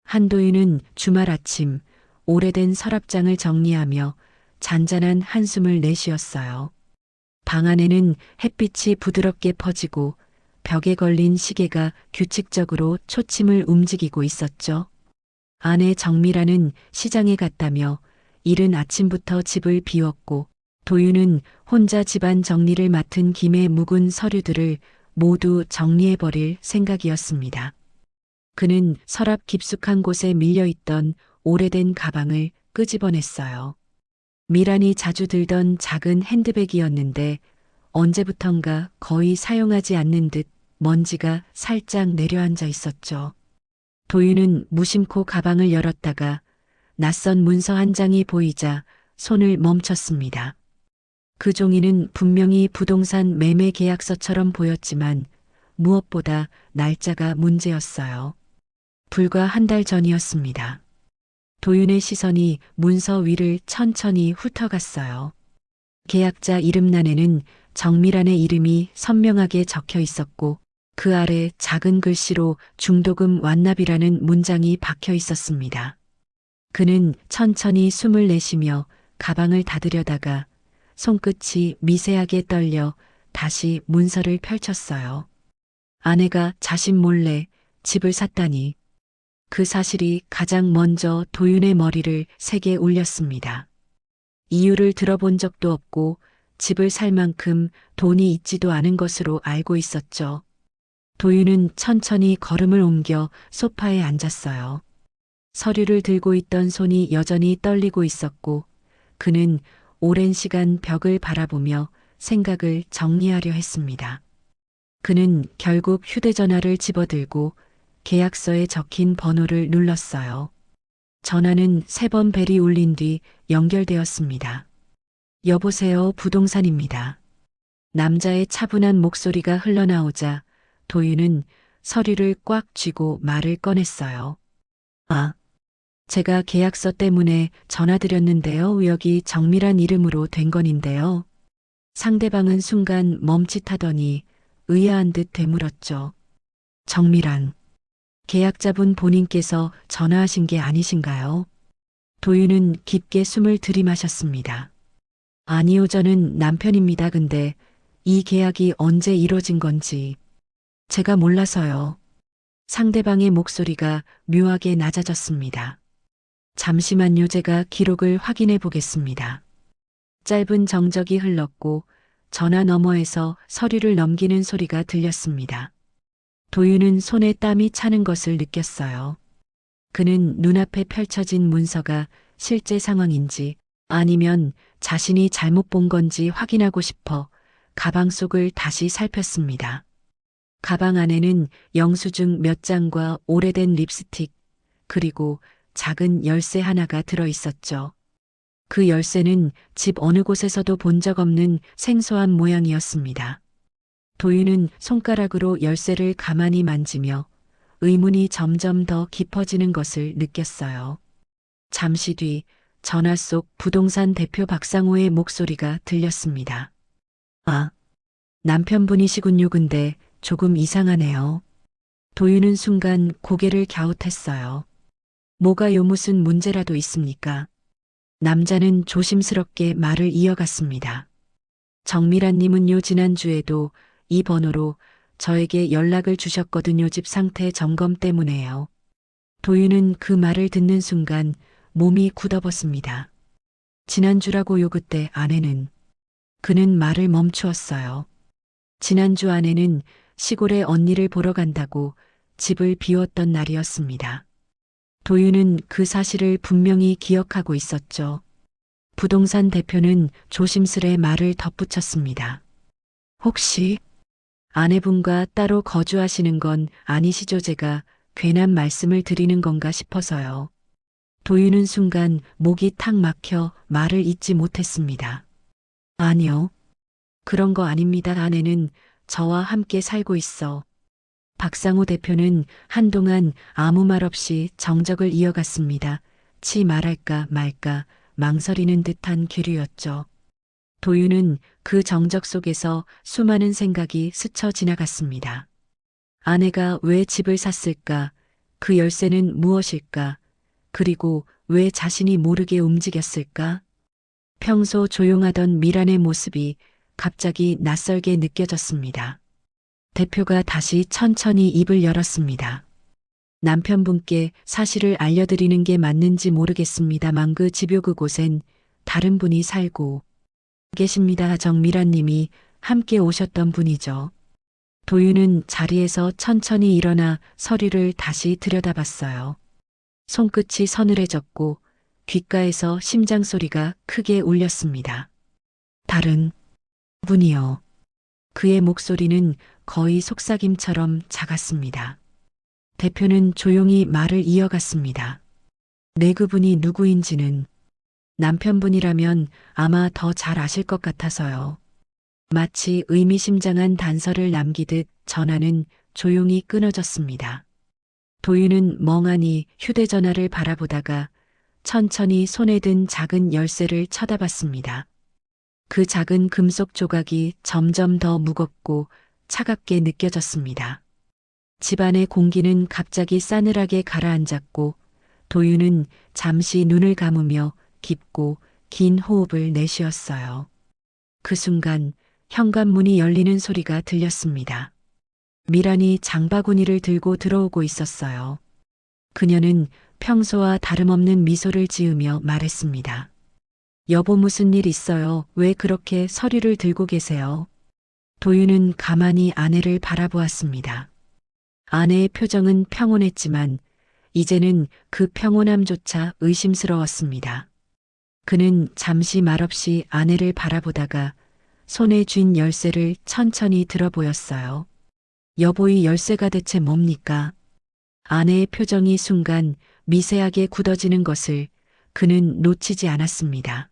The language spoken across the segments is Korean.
한도윤은 주말 아침 오래된 서랍장을 정리하며 잔잔한 한숨을 내쉬었어요. 방 안에는 햇빛이 부드럽게 퍼지고 벽에 걸린 시계가 규칙적으로 초침을 움직이고 있었죠. 아내 정미라는 시장에 갔다며 이른 아침부터 집을 비웠고 도윤은 혼자 집안 정리를 맡은 김에 묵은 서류들을 모두 정리해버릴 생각이었습니다. 그는 서랍 깊숙한 곳에 밀려있던 오래된 가방을 끄집어냈어요. 미란이 자주 들던 작은 핸드백이었는데 언제부턴가 거의 사용하지 않는 듯 먼지가 살짝 내려앉아 있었죠. 도윤은 무심코 가방을 열었다가 낯선 문서 한 장이 보이자 손을 멈췄습니다. 그 종이는 분명히 부동산 매매 계약서처럼 보였지만 무엇보다 날짜가 문제였어요. 불과 한 달 전이었습니다. 도윤의 시선이 문서 위를 천천히 훑어갔어요. 계약자 이름란에는 정미란의 이름이 선명하게 적혀 있었고 그 아래 작은 글씨로 중도금 완납이라는 문장이 박혀 있었습니다. 그는 천천히 숨을 내쉬며 가방을 닫으려다가 손끝이 미세하게 떨려 다시 문서를 펼쳤어요. 아내가 자신 몰래 집을 샀다니. 그 사실이 가장 먼저 도윤의 머리를 세게 울렸습니다. 이유를 들어본 적도 없고 집을 살 만큼 돈이 있지도 않은 것으로 알고 있었죠. 도윤은 천천히 걸음을 옮겨 소파에 앉았어요. 서류를 들고 있던 손이 여전히 떨리고 있었고 그는 오랜 시간 벽을 바라보며 생각을 정리하려 했습니다. 그는 결국 휴대전화를 집어들고 계약서에 적힌 번호를 눌렀어요. 전화는 3번 벨이 울린 뒤 연결되었습니다. 여보세요, 부동산입니다. 남자의 차분한 목소리가 흘러나오자 도윤은 서류를 꽉 쥐고 말을 꺼냈어요. 아, 제가 계약서 때문에 전화드렸는데요. 여기 정밀한 이름으로 된 건인데요. 상대방은 순간 멈칫하더니 의아한 듯 되물었죠. 정밀한. 계약자분 본인께서 전화하신 게 아니신가요? 도윤은 깊게 숨을 들이마셨습니다. 아니요, 저는 남편입니다. 근데 이 계약이 언제 이뤄진 건지 제가 몰라서요. 상대방의 목소리가 묘하게 낮아졌습니다. 잠시만요, 제가 기록을 확인해 보겠습니다. 짧은 정적이 흘렀고 전화 너머에서 서류를 넘기는 소리가 들렸습니다. 도윤은 손에 땀이 차는 것을 느꼈어요. 그는 눈앞에 펼쳐진 문서가 실제 상황인지 아니면 자신이 잘못 본 건지 확인하고 싶어 가방 속을 다시 살폈습니다. 가방 안에는 영수증 몇 장과 오래된 립스틱, 그리고 작은 열쇠 하나가 들어 있었죠. 그 열쇠는 집 어느 곳에서도 본 적 없는 생소한 모양이었습니다. 도윤은 손가락으로 열쇠를 가만히 만지며 의문이 점점 더 깊어지는 것을 느꼈어요. 잠시 뒤 전화 속 부동산 대표 박상호의 목소리가 들렸습니다. 아, 남편분이시군요. 근데 조금 이상하네요. 도윤은 순간 고개를 갸웃했어요. 뭐가요? 무슨 문제라도 있습니까? 남자는 조심스럽게 말을 이어갔습니다. 정미란님은요, 지난주에도 이 번호로 저에게 연락을 주셨거든요. 집 상태 점검 때문에요. 도윤은 그 말을 듣는 순간 몸이 굳어버습니다. 지난주라고요. 그때 아내는. 그는 말을 멈추었어요. 지난주 아내는 시골에 언니를 보러 간다고 집을 비웠던 날이었습니다. 도윤은 그 사실을 분명히 기억하고 있었죠. 부동산 대표는 조심스레 말을 덧붙였습니다. 혹시 아내분과 따로 거주하시는 건 아니시죠? 제가 괜한 말씀을 드리는 건가 싶어서요. 도윤은 순간 목이 탁 막혀 말을 잇지 못했습니다. 아니요. 그런 거 아닙니다. 아내는 저와 함께 살고 있어. 박상호 대표는 한동안 아무 말 없이 정적을 이어갔습니다. 치 말할까 말까 망설이는 듯한 기류였죠. 도윤은 그 정적 속에서 수많은 생각이 스쳐 지나갔습니다. 아내가 왜 집을 샀을까? 그 열쇠는 무엇일까? 그리고 왜 자신이 모르게 움직였을까? 평소 조용하던 미란의 모습이 갑자기 낯설게 느껴졌습니다. 대표가 다시 천천히 입을 열었습니다. 남편분께 사실을 알려드리는 게 맞는지 모르겠습니다만 그 집요 그곳엔 다른 분이 살고 계십니다. 정미란님이 함께 오셨던 분이죠. 도윤은 자리에서 천천히 일어나 서류를 다시 들여다봤어요. 손끝이 서늘해졌고 귓가에서 심장 소리가 크게 울렸습니다. 다른 분이요. 그의 목소리는 거의 속삭임처럼 작았습니다. 대표는 조용히 말을 이어갔습니다. 네, 그분이 누구인지는 남편분이라면 아마 더 잘 아실 것 같아서요. 마치 의미심장한 단서를 남기듯 전화는 조용히 끊어졌습니다. 도윤은 멍하니 휴대전화를 바라보다가 천천히 손에 든 작은 열쇠를 쳐다봤습니다. 그 작은 금속 조각이 점점 더 무겁고 차갑게 느껴졌습니다. 집안의 공기는 갑자기 싸늘하게 가라앉았고 도윤은 잠시 눈을 감으며 깊고 긴 호흡을 내쉬었어요. 그 순간 현관문이 열리는 소리가 들렸습니다. 미란이 장바구니를 들고 들어오고 있었어요. 그녀는 평소와 다름없는 미소를 지으며 말했습니다. 여보, 무슨 일 있어요? 왜 그렇게 서류를 들고 계세요? 도윤은 가만히 아내를 바라보았습니다. 아내의 표정은 평온했지만 이제는 그 평온함조차 의심스러웠습니다. 그는 잠시 말없이 아내를 바라보다가 손에 쥔 열쇠를 천천히 들어 보였어요. 여보, 이 열쇠가 대체 뭡니까? 아내의 표정이 순간 미세하게 굳어지는 것을 그는 놓치지 않았습니다.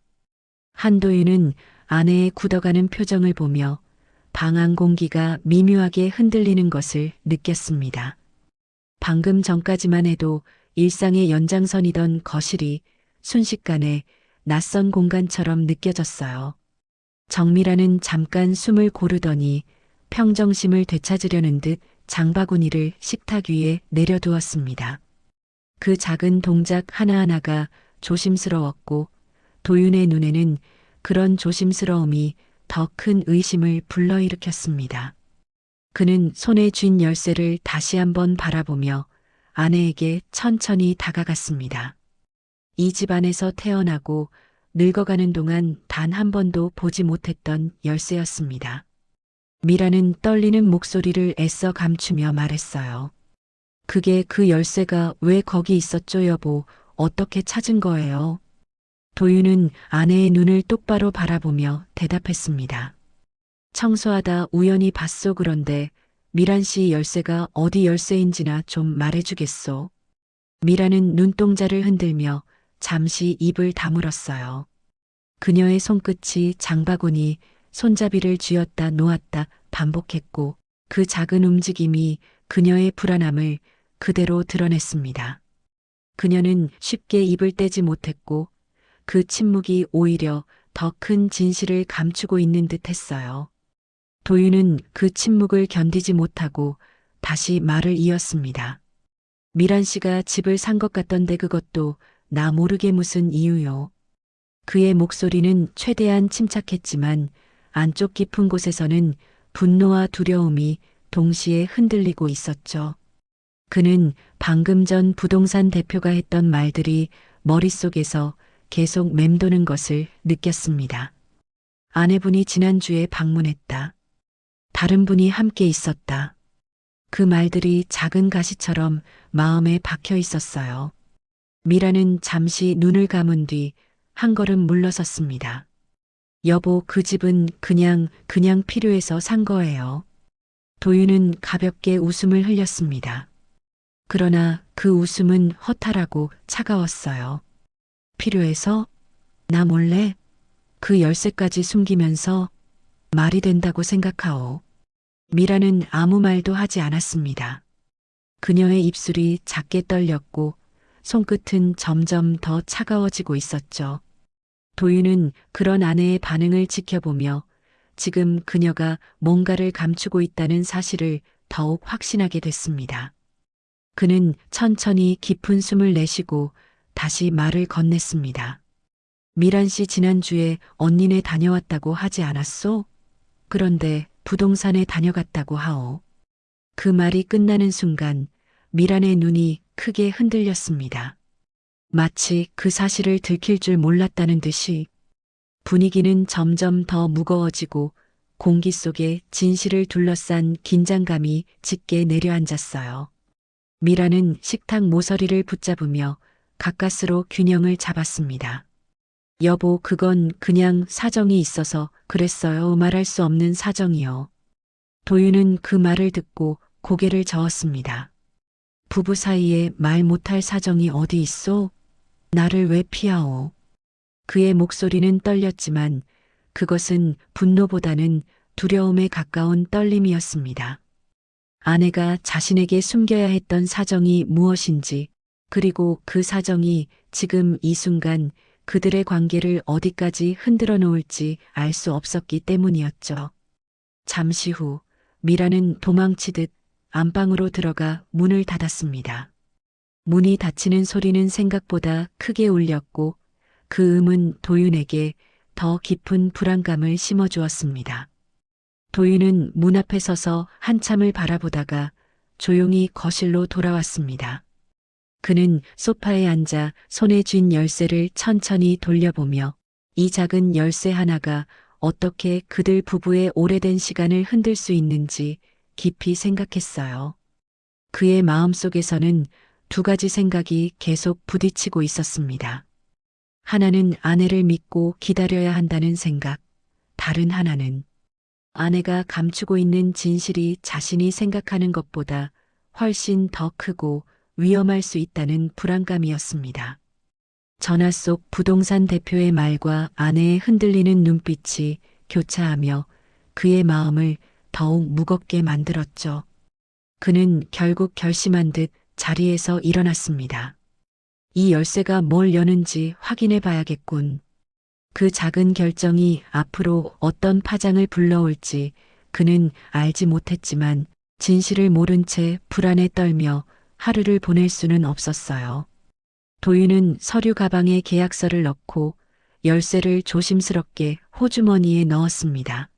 한도윤은 아내의 굳어가는 표정을 보며 방 안 공기가 미묘하게 흔들리는 것을 느꼈습니다. 방금 전까지만 해도 일상의 연장선이던 거실이 순식간에 낯선 공간처럼 느껴졌어요. 정미라는 잠깐 숨을 고르더니 평정심을 되찾으려는 듯 장바구니를 식탁 위에 내려두었습니다. 그 작은 동작 하나하나가 조심스러웠고 도윤의 눈에는 그런 조심스러움이 더 큰 의심을 불러일으켰습니다. 그는 손에 쥔 열쇠를 다시 한번 바라보며 아내에게 천천히 다가갔습니다. 이 집안에서 태어나고 늙어가는 동안 단 한 번도 보지 못했던 열쇠였습니다. 미라는 떨리는 목소리를 애써 감추며 말했어요. 그게 그 열쇠가 왜 거기 있었죠, 여보? 어떻게 찾은 거예요? 도윤은 아내의 눈을 똑바로 바라보며 대답했습니다. 청소하다 우연히 봤소. 그런데 미란 씨 열쇠가 어디 열쇠인지나 좀 말해주겠소? 미라는 눈동자를 흔들며 잠시 입을 다물었어요. 그녀의 손끝이 장바구니 손잡이를 쥐었다 놓았다 반복했고 그 작은 움직임이 그녀의 불안함을 그대로 드러냈습니다. 그녀는 쉽게 입을 떼지 못했고 그 침묵이 오히려 더 큰 진실을 감추고 있는 듯 했어요. 도윤은 그 침묵을 견디지 못하고 다시 말을 이었습니다. 미란 씨가 집을 산 것 같던데 그것도 나 모르게 무슨 이유요? 그의 목소리는 최대한 침착했지만 안쪽 깊은 곳에서는 분노와 두려움이 동시에 흔들리고 있었죠. 그는 방금 전 부동산 대표가 했던 말들이 머릿속에서 계속 맴도는 것을 느꼈습니다. 아내분이 지난주에 방문했다. 다른 분이 함께 있었다. 그 말들이 작은 가시처럼 마음에 박혀 있었어요. 미라는 잠시 눈을 감은 뒤 한 걸음 물러섰습니다. 여보, 그 집은 그냥 필요해서 산 거예요. 도윤은 가볍게 웃음을 흘렸습니다. 그러나 그 웃음은 허탈하고 차가웠어요. 필요해서? 나 몰래? 그 열쇠까지 숨기면서 말이 된다고 생각하오. 미라는 아무 말도 하지 않았습니다. 그녀의 입술이 작게 떨렸고 손끝은 점점 더 차가워지고 있었죠. 도윤은 그런 아내의 반응을 지켜보며 지금 그녀가 뭔가를 감추고 있다는 사실을 더욱 확신하게 됐습니다. 그는 천천히 깊은 숨을 내쉬고 다시 말을 건넸습니다. 미란 씨 지난주에 언니네 다녀왔다고 하지 않았소? 그런데 부동산에 다녀갔다고 하오. 그 말이 끝나는 순간 미란의 눈이 크게 흔들렸습니다. 마치 그 사실을 들킬 줄 몰랐다는 듯이. 분위기는 점점 더 무거워지고 공기 속에 진실을 둘러싼 긴장감이 짙게 내려앉았어요. 미라는 식탁 모서리를 붙잡으며 가까스로 균형을 잡았습니다. 여보, 그건 그냥 사정이 있어서 그랬어요. 말할 수 없는 사정이요. 도윤은 그 말을 듣고 고개를 저었습니다. 부부 사이에 말 못할 사정이 어디 있소? 나를 왜 피하오? 그의 목소리는 떨렸지만 그것은 분노보다는 두려움에 가까운 떨림이었습니다. 아내가 자신에게 숨겨야 했던 사정이 무엇인지, 그리고 그 사정이 지금 이 순간 그들의 관계를 어디까지 흔들어 놓을지 알 수 없었기 때문이었죠. 잠시 후 미라는 도망치듯 안방으로 들어가 문을 닫았습니다. 문이 닫히는 소리는 생각보다 크게 울렸고 그 음은 도윤에게 더 깊은 불안감을 심어주었습니다. 도윤은 문 앞에 서서 한참을 바라보다가 조용히 거실로 돌아왔습니다. 그는 소파에 앉아 손에 쥔 열쇠를 천천히 돌려보며 이 작은 열쇠 하나가 어떻게 그들 부부의 오래된 시간을 흔들 수 있는지 깊이 생각했어요. 그의 마음속에서는 두 가지 생각이 계속 부딪히고 있었습니다. 하나는 아내를 믿고 기다려야 한다는 생각, 다른 하나는 아내가 감추고 있는 진실이 자신이 생각하는 것보다 훨씬 더 크고 위험할 수 있다는 불안감이었습니다. 전화 속 부동산 대표의 말과 아내의 흔들리는 눈빛이 교차하며 그의 마음을 더욱 무겁게 만들었죠. 그는 결국 결심한 듯 자리에서 일어났습니다. 이 열쇠가 뭘 여는지 확인해 봐야겠군. 그 작은 결정이 앞으로 어떤 파장을 불러올지 그는 알지 못했지만 진실을 모른 채 불안에 떨며 하루를 보낼 수는 없었어요. 도윤은 서류 가방에 계약서를 넣고 열쇠를 조심스럽게 호주머니에 넣었습니다.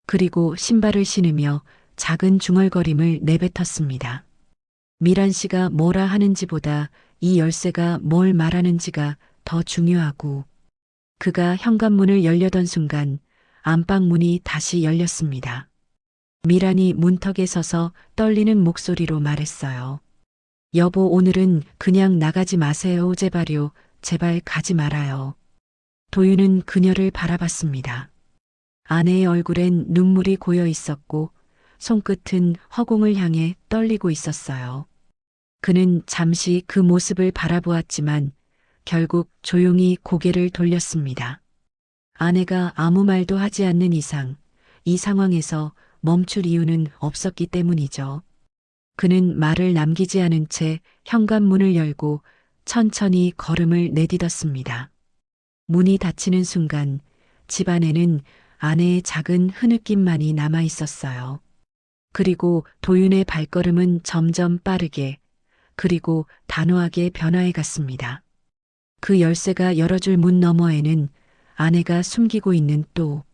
그리고 신발을 신으며 작은 중얼거림을 내뱉었습니다. 미란 씨가 뭐라 하는지보다 이 열쇠가 뭘 말하는지가 더 중요하고. 그가 현관문을 열려던 순간 안방 문이 다시 열렸습니다. 미란이 문턱에 서서 떨리는 목소리로 말했어요. 여보, 오늘은 그냥 나가지 마세요. 제발요. 제발 가지 말아요. 도윤은 그녀를 바라봤습니다. 아내의 얼굴엔 눈물이 고여 있었고 손끝은 허공을 향해 떨리고 있었어요. 그는 잠시 그 모습을 바라보았지만 결국 조용히 고개를 돌렸습니다. 아내가 아무 말도 하지 않는 이상 이 상황에서 멈출 이유는 없었기 때문이죠. 그는 말을 남기지 않은 채 현관문을 열고 천천히 걸음을 내딛었습니다. 문이 닫히는 순간 집 안에는 아내의 작은 흐느낌만이 남아 있었어요. 그리고 도윤의 발걸음은 점점 빠르게 그리고 단호하게 변화해 갔습니다. 그 열쇠가 열어줄 문 너머에는 아내가 숨기고 있는 또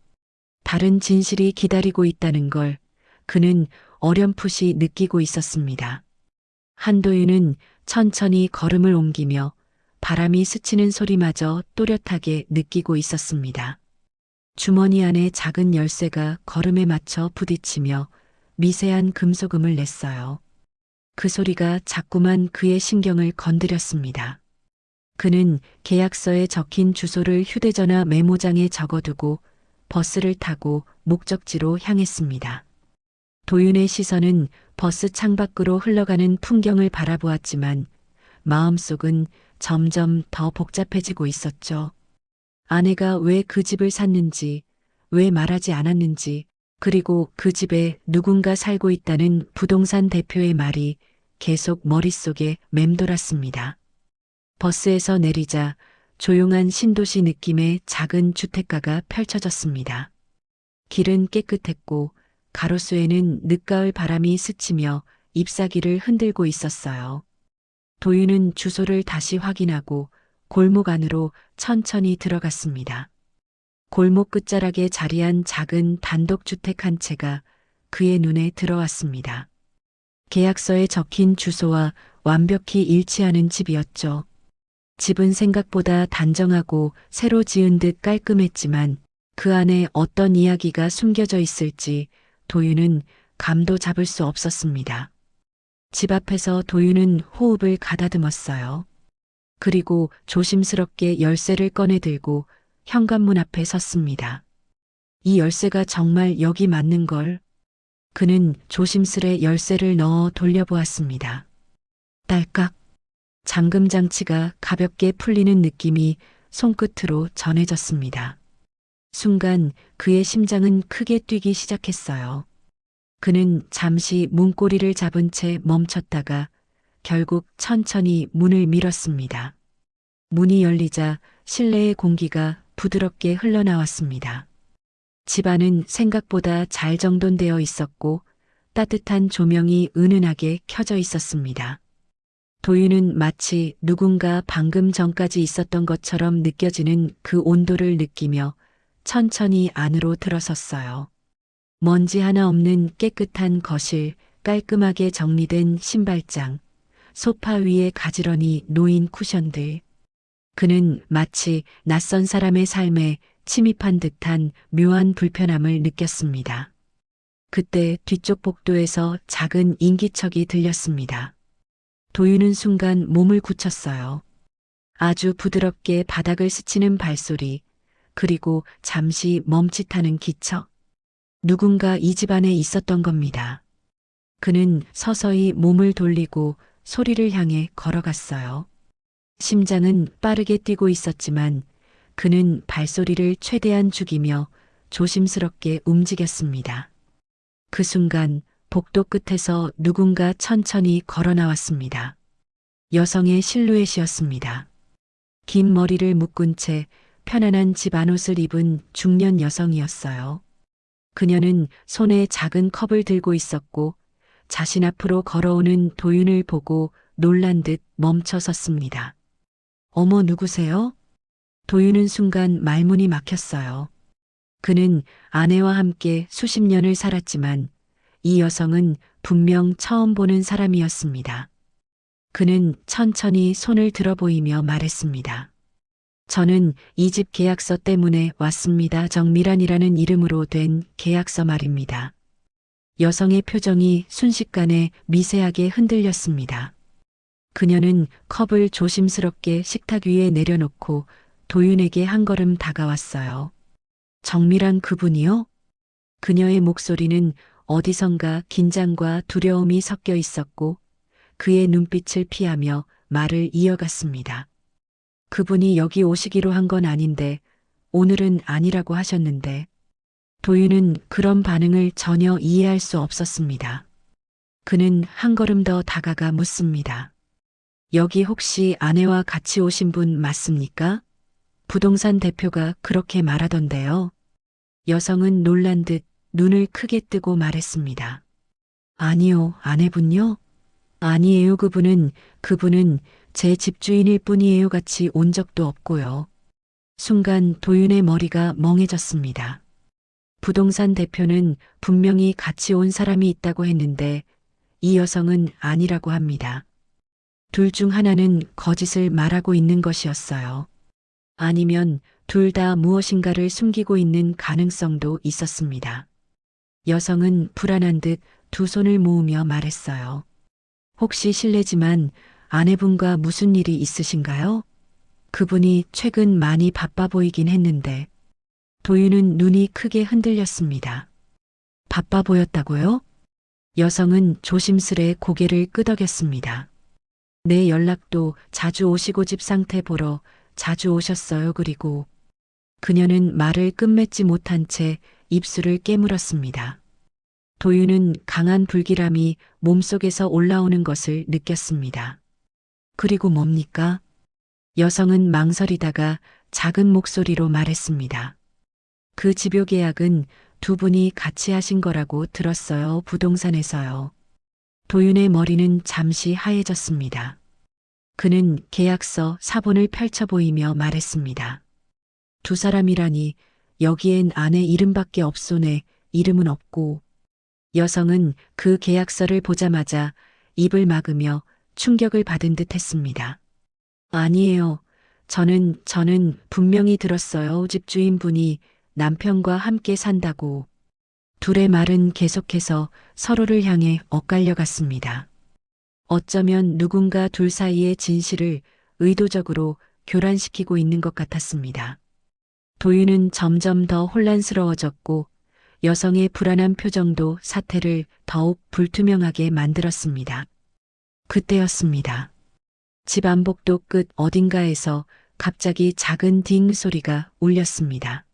다른 진실이 기다리고 있다는 걸 그는 어렴풋이 느끼고 있었습니다. 한도윤은 천천히 걸음을 옮기며 바람이 스치는 소리마저 또렷하게 느끼고 있었습니다. 주머니 안에 작은 열쇠가 걸음에 맞춰 부딪히며 미세한 금소금을 냈어요. 그 소리가 자꾸만 그의 신경을 건드렸습니다. 그는 계약서에 적힌 주소를 휴대전화 메모장에 적어두고 버스를 타고 목적지로 향했습니다. 도윤의 시선은 버스 창밖으로 흘러가는 풍경을 바라보았지만 마음속은 점점 더 복잡해지고 있었죠. 아내가 왜 그 집을 샀는지, 왜 말하지 않았는지, 그리고 그 집에 누군가 살고 있다는 부동산 대표의 말이 계속 머릿속에 맴돌았습니다. 버스에서 내리자 조용한 신도시 느낌의 작은 주택가가 펼쳐졌습니다. 길은 깨끗했고 가로수에는 늦가을 바람이 스치며 잎사귀를 흔들고 있었어요. 도윤은 주소를 다시 확인하고 골목 안으로 천천히 들어갔습니다. 골목 끝자락에 자리한 작은 단독주택 한 채가 그의 눈에 들어왔습니다. 계약서에 적힌 주소와 완벽히 일치하는 집이었죠. 집은 생각보다 단정하고 새로 지은 듯 깔끔했지만 그 안에 어떤 이야기가 숨겨져 있을지 도윤은 감도 잡을 수 없었습니다. 집 앞에서 도윤은 호흡을 가다듬었어요. 그리고 조심스럽게 열쇠를 꺼내 들고 현관문 앞에 섰습니다. 이 열쇠가 정말 여기 맞는 걸. 그는 조심스레 열쇠를 넣어 돌려보았습니다. 딸깍. 잠금 장치가 가볍게 풀리는 느낌이 손끝으로 전해졌습니다. 순간 그의 심장은 크게 뛰기 시작했어요. 그는 잠시 문고리를 잡은 채 멈췄다가 결국 천천히 문을 밀었습니다. 문이 열리자 실내의 공기가 부드럽게 흘러나왔습니다. 집안은 생각보다 잘 정돈되어 있었고 따뜻한 조명이 은은하게 켜져 있었습니다. 도윤은 마치 누군가 방금 전까지 있었던 것처럼 느껴지는 그 온도를 느끼며 천천히 안으로 들어섰어요. 먼지 하나 없는 깨끗한 거실, 깔끔하게 정리된 신발장, 소파 위에 가지런히 놓인 쿠션들. 그는 마치 낯선 사람의 삶에 침입한 듯한 묘한 불편함을 느꼈습니다. 그때 뒤쪽 복도에서 작은 인기척이 들렸습니다. 도윤은 순간 몸을 굳혔어요. 아주 부드럽게 바닥을 스치는 발소리, 그리고 잠시 멈칫하는 기척. 누군가 이 집 안에 있었던 겁니다. 그는 서서히 몸을 돌리고 소리를 향해 걸어갔어요. 심장은 빠르게 뛰고 있었지만 그는 발소리를 최대한 죽이며 조심스럽게 움직였습니다. 그 순간 복도 끝에서 누군가 천천히 걸어 나왔습니다. 여성의 실루엣이었습니다. 긴 머리를 묶은 채 편안한 집안옷을 입은 중년 여성이었어요. 그녀는 손에 작은 컵을 들고 있었고 자신 앞으로 걸어오는 도윤을 보고 놀란 듯 멈춰 섰습니다. 어머, 누구세요? 도윤은 순간 말문이 막혔어요. 그는 아내와 함께 수십 년을 살았지만 이 여성은 분명 처음 보는 사람이었습니다. 그는 천천히 손을 들어 보이며 말했습니다. 저는 이 집 계약서 때문에 왔습니다. 정미란이라는 이름으로 된 계약서 말입니다. 여성의 표정이 순식간에 미세하게 흔들렸습니다. 그녀는 컵을 조심스럽게 식탁 위에 내려놓고 도윤에게 한 걸음 다가왔어요. 정미란 그분이요? 그녀의 목소리는 어디선가 긴장과 두려움이 섞여 있었고 그의 눈빛을 피하며 말을 이어갔습니다. 그분이 여기 오시기로 한 건 아닌데 오늘은 아니라고 하셨는데. 도윤은 그런 반응을 전혀 이해할 수 없었습니다. 그는 한 걸음 더 다가가 묻습니다. 여기 혹시 아내와 같이 오신 분 맞습니까? 부동산 대표가 그렇게 말하던데요. 여성은 놀란 듯 눈을 크게 뜨고 말했습니다. 아니요, 아내분요? 아니에요, 그분은 제 집주인일 뿐이에요. 같이 온 적도 없고요. 순간 도윤의 머리가 멍해졌습니다. 부동산 대표는 분명히 같이 온 사람이 있다고 했는데 이 여성은 아니라고 합니다. 둘 중 하나는 거짓을 말하고 있는 것이었어요. 아니면 둘 다 무엇인가를 숨기고 있는 가능성도 있었습니다. 여성은 불안한 듯 두 손을 모으며 말했어요. 혹시 실례지만 아내분과 무슨 일이 있으신가요? 그분이 최근 많이 바빠 보이긴 했는데. 도윤은 눈이 크게 흔들렸습니다. 바빠 보였다고요? 여성은 조심스레 고개를 끄덕였습니다. 내 연락도 자주 오시고 집 상태 보러 자주 오셨어요. 그리고 그녀는 말을 끝맺지 못한 채 입술을 깨물었습니다. 도윤은 강한 불길함이 몸속에서 올라오는 것을 느꼈습니다. 그리고 뭡니까? 여성은 망설이다가 작은 목소리로 말했습니다. 그 집요 계약은 두 분이 같이 하신 거라고 들었어요. 부동산에서요. 도윤의 머리는 잠시 하얘졌습니다. 그는 계약서 사본을 펼쳐 보이며 말했습니다. 두 사람이라니 여기엔 아내 이름밖에 없소네. 이름은 없고. 여성은 그 계약서를 보자마자 입을 막으며 충격을 받은 듯 했습니다. 아니에요. 저는 분명히 들었어요. 집주인분이 남편과 함께 산다고. 둘의 말은 계속해서 서로를 향해 엇갈려 갔습니다. 어쩌면 누군가 둘 사이의 진실을 의도적으로 교란시키고 있는 것 같았습니다. 도윤은 점점 더 혼란스러워졌고 여성의 불안한 표정도 사태를 더욱 불투명하게 만들었습니다. 그때였습니다. 집 안복도 끝 어딘가에서 갑자기 작은 딩 소리가 울렸습니다.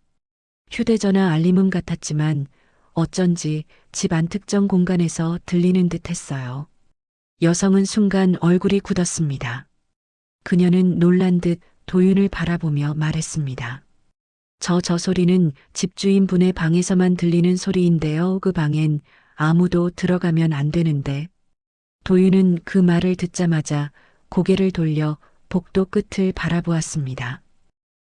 휴대전화 알림음 같았지만 어쩐지 집 안 특정 공간에서 들리는 듯 했어요. 여성은 순간 얼굴이 굳었습니다. 그녀는 놀란 듯 도윤을 바라보며 말했습니다. 저 소리는 집주인분의 방에서만 들리는 소리인데요. 그 방엔 아무도 들어가면 안 되는데. 도윤은 그 말을 듣자마자 고개를 돌려 복도 끝을 바라보았습니다.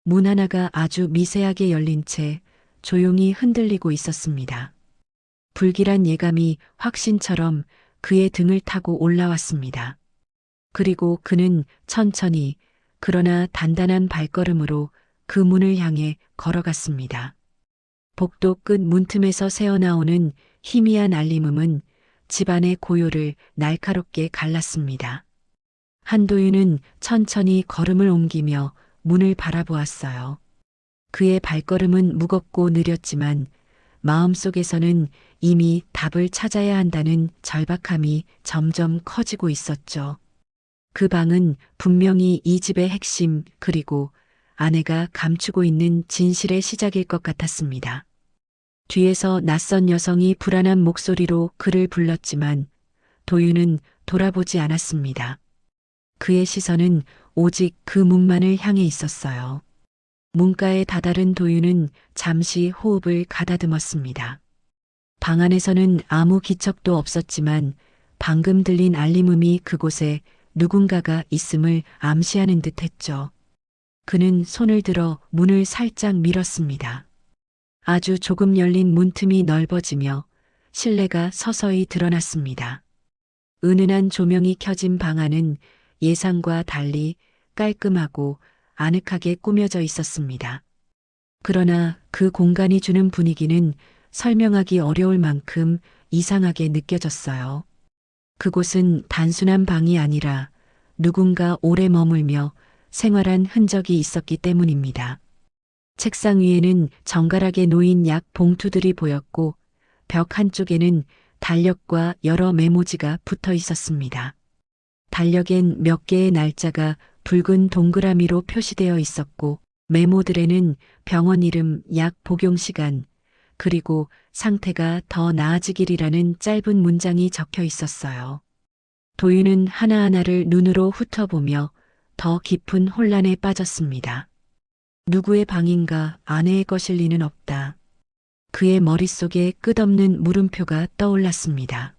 문 하나가 아주 미세하게 열린 채 조용히 흔들리고 있었습니다. 불길한 예감이 확신처럼 그의 등을 타고 올라왔습니다. 그리고 그는 천천히 그러나 단단한 발걸음으로 그 문을 향해 걸어갔습니다. 복도 끝 문틈에서 새어나오는 희미한 알림음은 집안의 고요를 날카롭게 갈랐습니다. 한도윤은 천천히 걸음을 옮기며 문을 바라보았어요. 그의 발걸음은 무겁고 느렸지만 마음속에서는 이미 답을 찾아야 한다는 절박함이 점점 커지고 있었죠. 그 방은 분명히 이 집의 핵심 그리고 아내가 감추고 있는 진실의 시작일 것 같았습니다. 뒤에서 낯선 여성이 불안한 목소리로 그를 불렀지만 도윤은 돌아보지 않았습니다. 그의 시선은 오직 그 문만을 향해 있었어요. 문가에 다다른 도윤은 잠시 호흡을 가다듬었습니다. 방 안에서는 아무 기척도 없었지만 방금 들린 알림음이 그곳에 누군가가 있음을 암시하는 듯 했죠. 그는 손을 들어 문을 살짝 밀었습니다. 아주 조금 열린 문틈이 넓어지며 실내가 서서히 드러났습니다. 은은한 조명이 켜진 방 안은 예상과 달리 깔끔하고 아늑하게 꾸며져 있었습니다. 그러나 그 공간이 주는 분위기는 설명하기 어려울 만큼 이상하게 느껴졌어요. 그곳은 단순한 방이 아니라 누군가 오래 머물며 생활한 흔적이 있었기 때문입니다. 책상 위에는 정갈하게 놓인 약 봉투들이 보였고 벽 한쪽에는 달력과 여러 메모지가 붙어 있었습니다. 달력엔 몇 개의 날짜가 붉은 동그라미로 표시되어 있었고 메모들에는 병원 이름, 약 복용 시간, 그리고 상태가 더 나아지기리라는 짧은 문장이 적혀 있었어요. 도윤은 하나하나를 눈으로 훑어보며 더 깊은 혼란에 빠졌습니다. 누구의 방인가 아내의 것일 리는 없다. 그의 머릿속에 끝없는 물음표가 떠올랐습니다.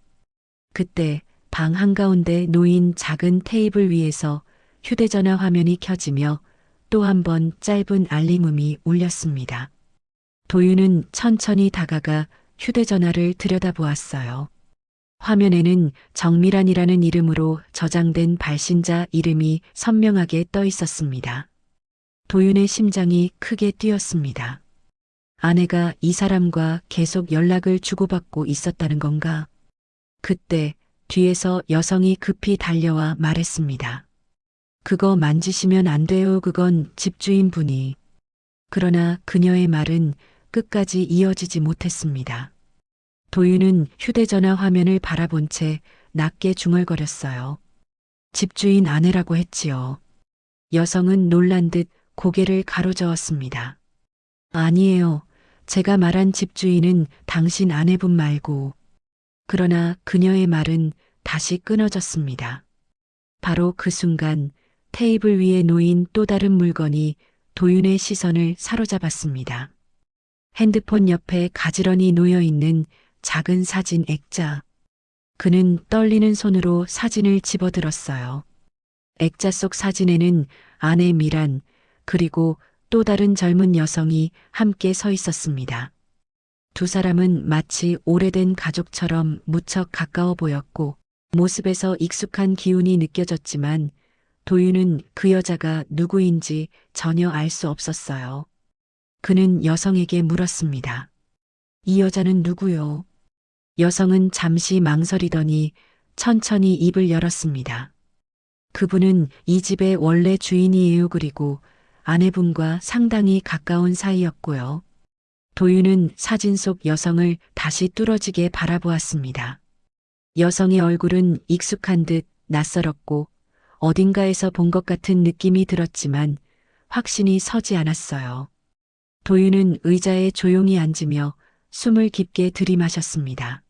그때 방 한가운데 놓인 작은 테이블 위에서 휴대전화 화면이 켜지며 또 한 번 짧은 알림음이 울렸습니다. 도윤은 천천히 다가가 휴대전화를 들여다보았어요. 화면에는 정미란이라는 이름으로 저장된 발신자 이름이 선명하게 떠 있었습니다. 도윤의 심장이 크게 뛰었습니다. 아내가 이 사람과 계속 연락을 주고받고 있었다는 건가? 그때 뒤에서 여성이 급히 달려와 말했습니다. 그거 만지시면 안 돼요. 그건 집주인분이. 그러나 그녀의 말은 끝까지 이어지지 못했습니다. 도윤은 휴대전화 화면을 바라본 채 낮게 중얼거렸어요. 집주인 아내라고 했지요. 여성은 놀란 듯 고개를 가로저었습니다. 아니에요. 제가 말한 집주인은 당신 아내분 말고. 그러나 그녀의 말은 다시 끊어졌습니다. 바로 그 순간 테이블 위에 놓인 또 다른 물건이 도윤의 시선을 사로잡았습니다. 핸드폰 옆에 가지런히 놓여 있는 작은 사진 액자. 그는 떨리는 손으로 사진을 집어들었어요. 액자 속 사진에는 아내 미란, 그리고 또 다른 젊은 여성이 함께 서 있었습니다. 두 사람은 마치 오래된 가족처럼 무척 가까워 보였고, 모습에서 익숙한 기운이 느껴졌지만, 도윤은 그 여자가 누구인지 전혀 알 수 없었어요. 그는 여성에게 물었습니다. 이 여자는 누구요? 여성은 잠시 망설이더니 천천히 입을 열었습니다. 그분은 이 집의 원래 주인이에요. 그리고 아내분과 상당히 가까운 사이였고요. 도윤은 사진 속 여성을 다시 뚫어지게 바라보았습니다. 여성의 얼굴은 익숙한 듯 낯설었고 어딘가에서 본 것 같은 느낌이 들었지만 확신이 서지 않았어요. 도윤은 의자에 조용히 앉으며 숨을 깊게 들이마셨습니다.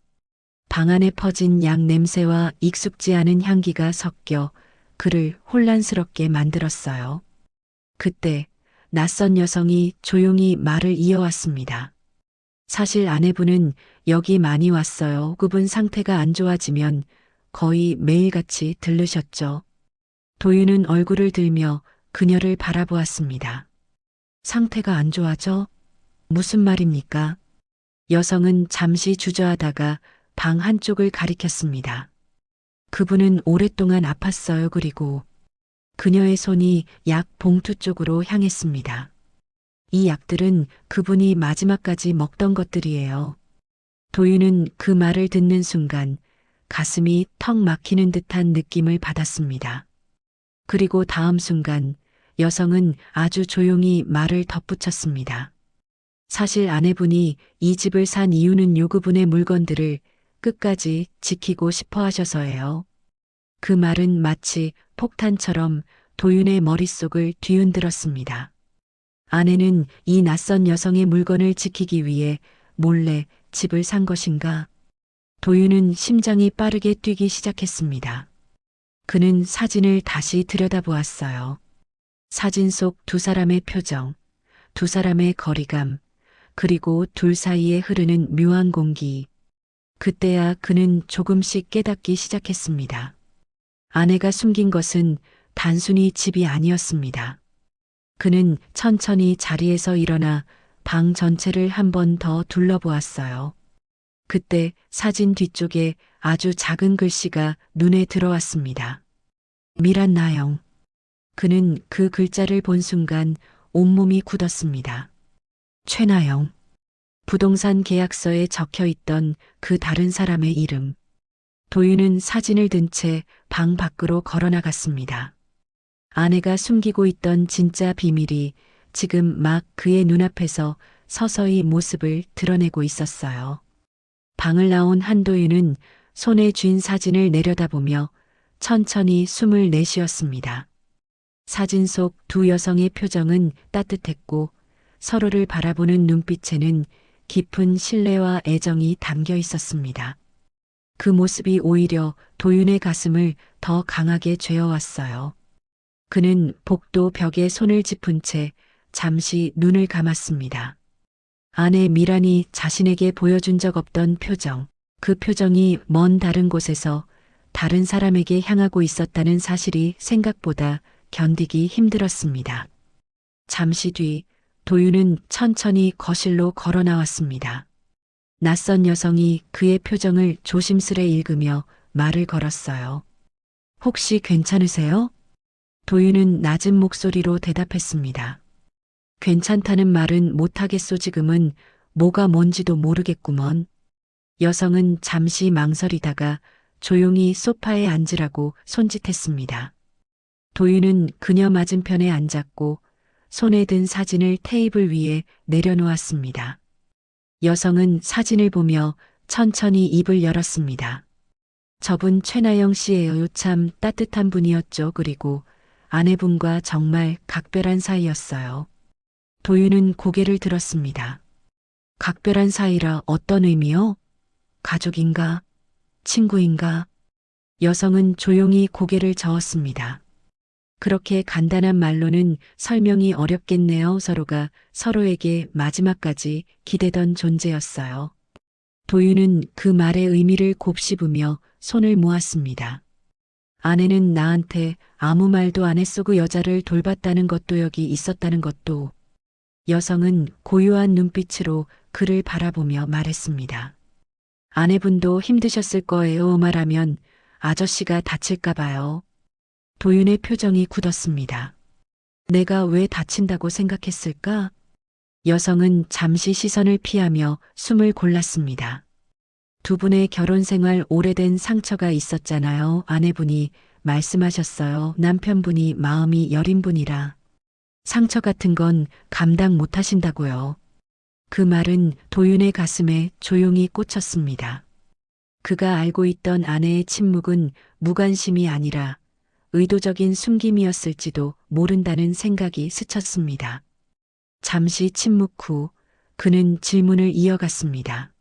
방 안에 퍼진 약 냄새와 익숙지 않은 향기가 섞여 그를 혼란스럽게 만들었어요. 그때 낯선 여성이 조용히 말을 이어왔습니다. 사실 아내분은 여기 많이 왔어요. 그분 상태가 안 좋아지면 거의 매일같이 들르셨죠. 도윤은 얼굴을 들며 그녀를 바라보았습니다. 상태가 안 좋아져? 무슨 말입니까? 여성은 잠시 주저하다가 방 한쪽을 가리켰습니다. 그분은 오랫동안 아팠어요. 그리고 그녀의 손이 약 봉투 쪽으로 향했습니다. 이 약들은 그분이 마지막까지 먹던 것들이에요. 도윤은 그 말을 듣는 순간 가슴이 턱 막히는 듯한 느낌을 받았습니다. 그리고 다음 순간 여성은 아주 조용히 말을 덧붙였습니다. 사실 아내분이 이 집을 산 이유는 그분의 물건들을 끝까지 지키고 싶어 하셔서예요. 그 말은 마치 폭탄처럼 도윤의 머릿속을 뒤흔들었습니다. 아내는 이 낯선 여성의 물건을 지키기 위해 몰래 집을 산 것인가? 도윤은 심장이 빠르게 뛰기 시작했습니다. 그는 사진을 다시 들여다보았어요. 사진 속 두 사람의 표정, 두 사람의 거리감, 그리고 둘 사이에 흐르는 묘한 공기. 그때야 그는 조금씩 깨닫기 시작했습니다. 아내가 숨긴 것은 단순히 집이 아니었습니다. 그는 천천히 자리에서 일어나 방 전체를 한 번 더 둘러보았어요. 그때 사진 뒤쪽에 아주 작은 글씨가 눈에 들어왔습니다. 미란 나영. 그는 그 글자를 본 순간 온몸이 굳었습니다. 최나영. 부동산 계약서에 적혀 있던 그 다른 사람의 이름. 도윤은 사진을 든 채 방 밖으로 걸어나갔습니다. 아내가 숨기고 있던 진짜 비밀이 지금 막 그의 눈앞에서 서서히 모습을 드러내고 있었어요. 방을 나온 한도윤은 손에 쥔 사진을 내려다보며 천천히 숨을 내쉬었습니다. 사진 속 두 여성의 표정은 따뜻했고 서로를 바라보는 눈빛에는 깊은 신뢰와 애정이 담겨 있었습니다. 그 모습이 오히려 도윤의 가슴을 더 강하게 죄어왔어요. 그는 복도 벽에 손을 짚은 채 잠시 눈을 감았습니다. 아내 미란이 자신에게 보여준 적 없던 표정, 그 표정이 먼 다른 곳에서 다른 사람에게 향하고 있었다는 사실이 생각보다 견디기 힘들었습니다. 잠시 뒤 도윤은 천천히 거실로 걸어 나왔습니다. 낯선 여성이 그의 표정을 조심스레 읽으며 말을 걸었어요. 혹시 괜찮으세요? 도윤은 낮은 목소리로 대답했습니다. 괜찮다는 말은 못하겠소. 지금은 뭐가 뭔지도 모르겠구먼. 여성은 잠시 망설이다가 조용히 소파에 앉으라고 손짓했습니다. 도윤은 그녀 맞은편에 앉았고 손에 든 사진을 테이블 위에 내려놓았습니다. 여성은 사진을 보며 천천히 입을 열었습니다. 저분 최나영 씨예요. 참 따뜻한 분이었죠. 그리고 아내분과 정말 각별한 사이였어요. 도윤은 고개를 들었습니다. 각별한 사이라 어떤 의미요? 가족인가? 친구인가? 여성은 조용히 고개를 저었습니다. 그렇게 간단한 말로는 설명이 어렵겠네요. 서로가 서로에게 마지막까지 기대던 존재였어요. 도윤은 그 말의 의미를 곱씹으며 손을 모았습니다. 아내는 나한테 아무 말도 안 했어. 그 여자를 돌봤다는 것도 여기 있었다는 것도. 여성은 고요한 눈빛으로 그를 바라보며 말했습니다. 아내분도 힘드셨을 거예요. 말하면 아저씨가 다칠까 봐요. 도윤의 표정이 굳었습니다. 내가 왜 다친다고 생각했을까? 여성은 잠시 시선을 피하며 숨을 골랐습니다. 두 분의 결혼 생활 오래된 상처가 있었잖아요. 아내분이 말씀하셨어요. 남편분이 마음이 여린 분이라 상처 같은 건 감당 못 하신다고요. 그 말은 도윤의 가슴에 조용히 꽂혔습니다. 그가 알고 있던 아내의 침묵은 무관심이 아니라 의도적인 숨김이었을지도 모른다는 생각이 스쳤습니다. 잠시 침묵 후 그는 질문을 이어갔습니다.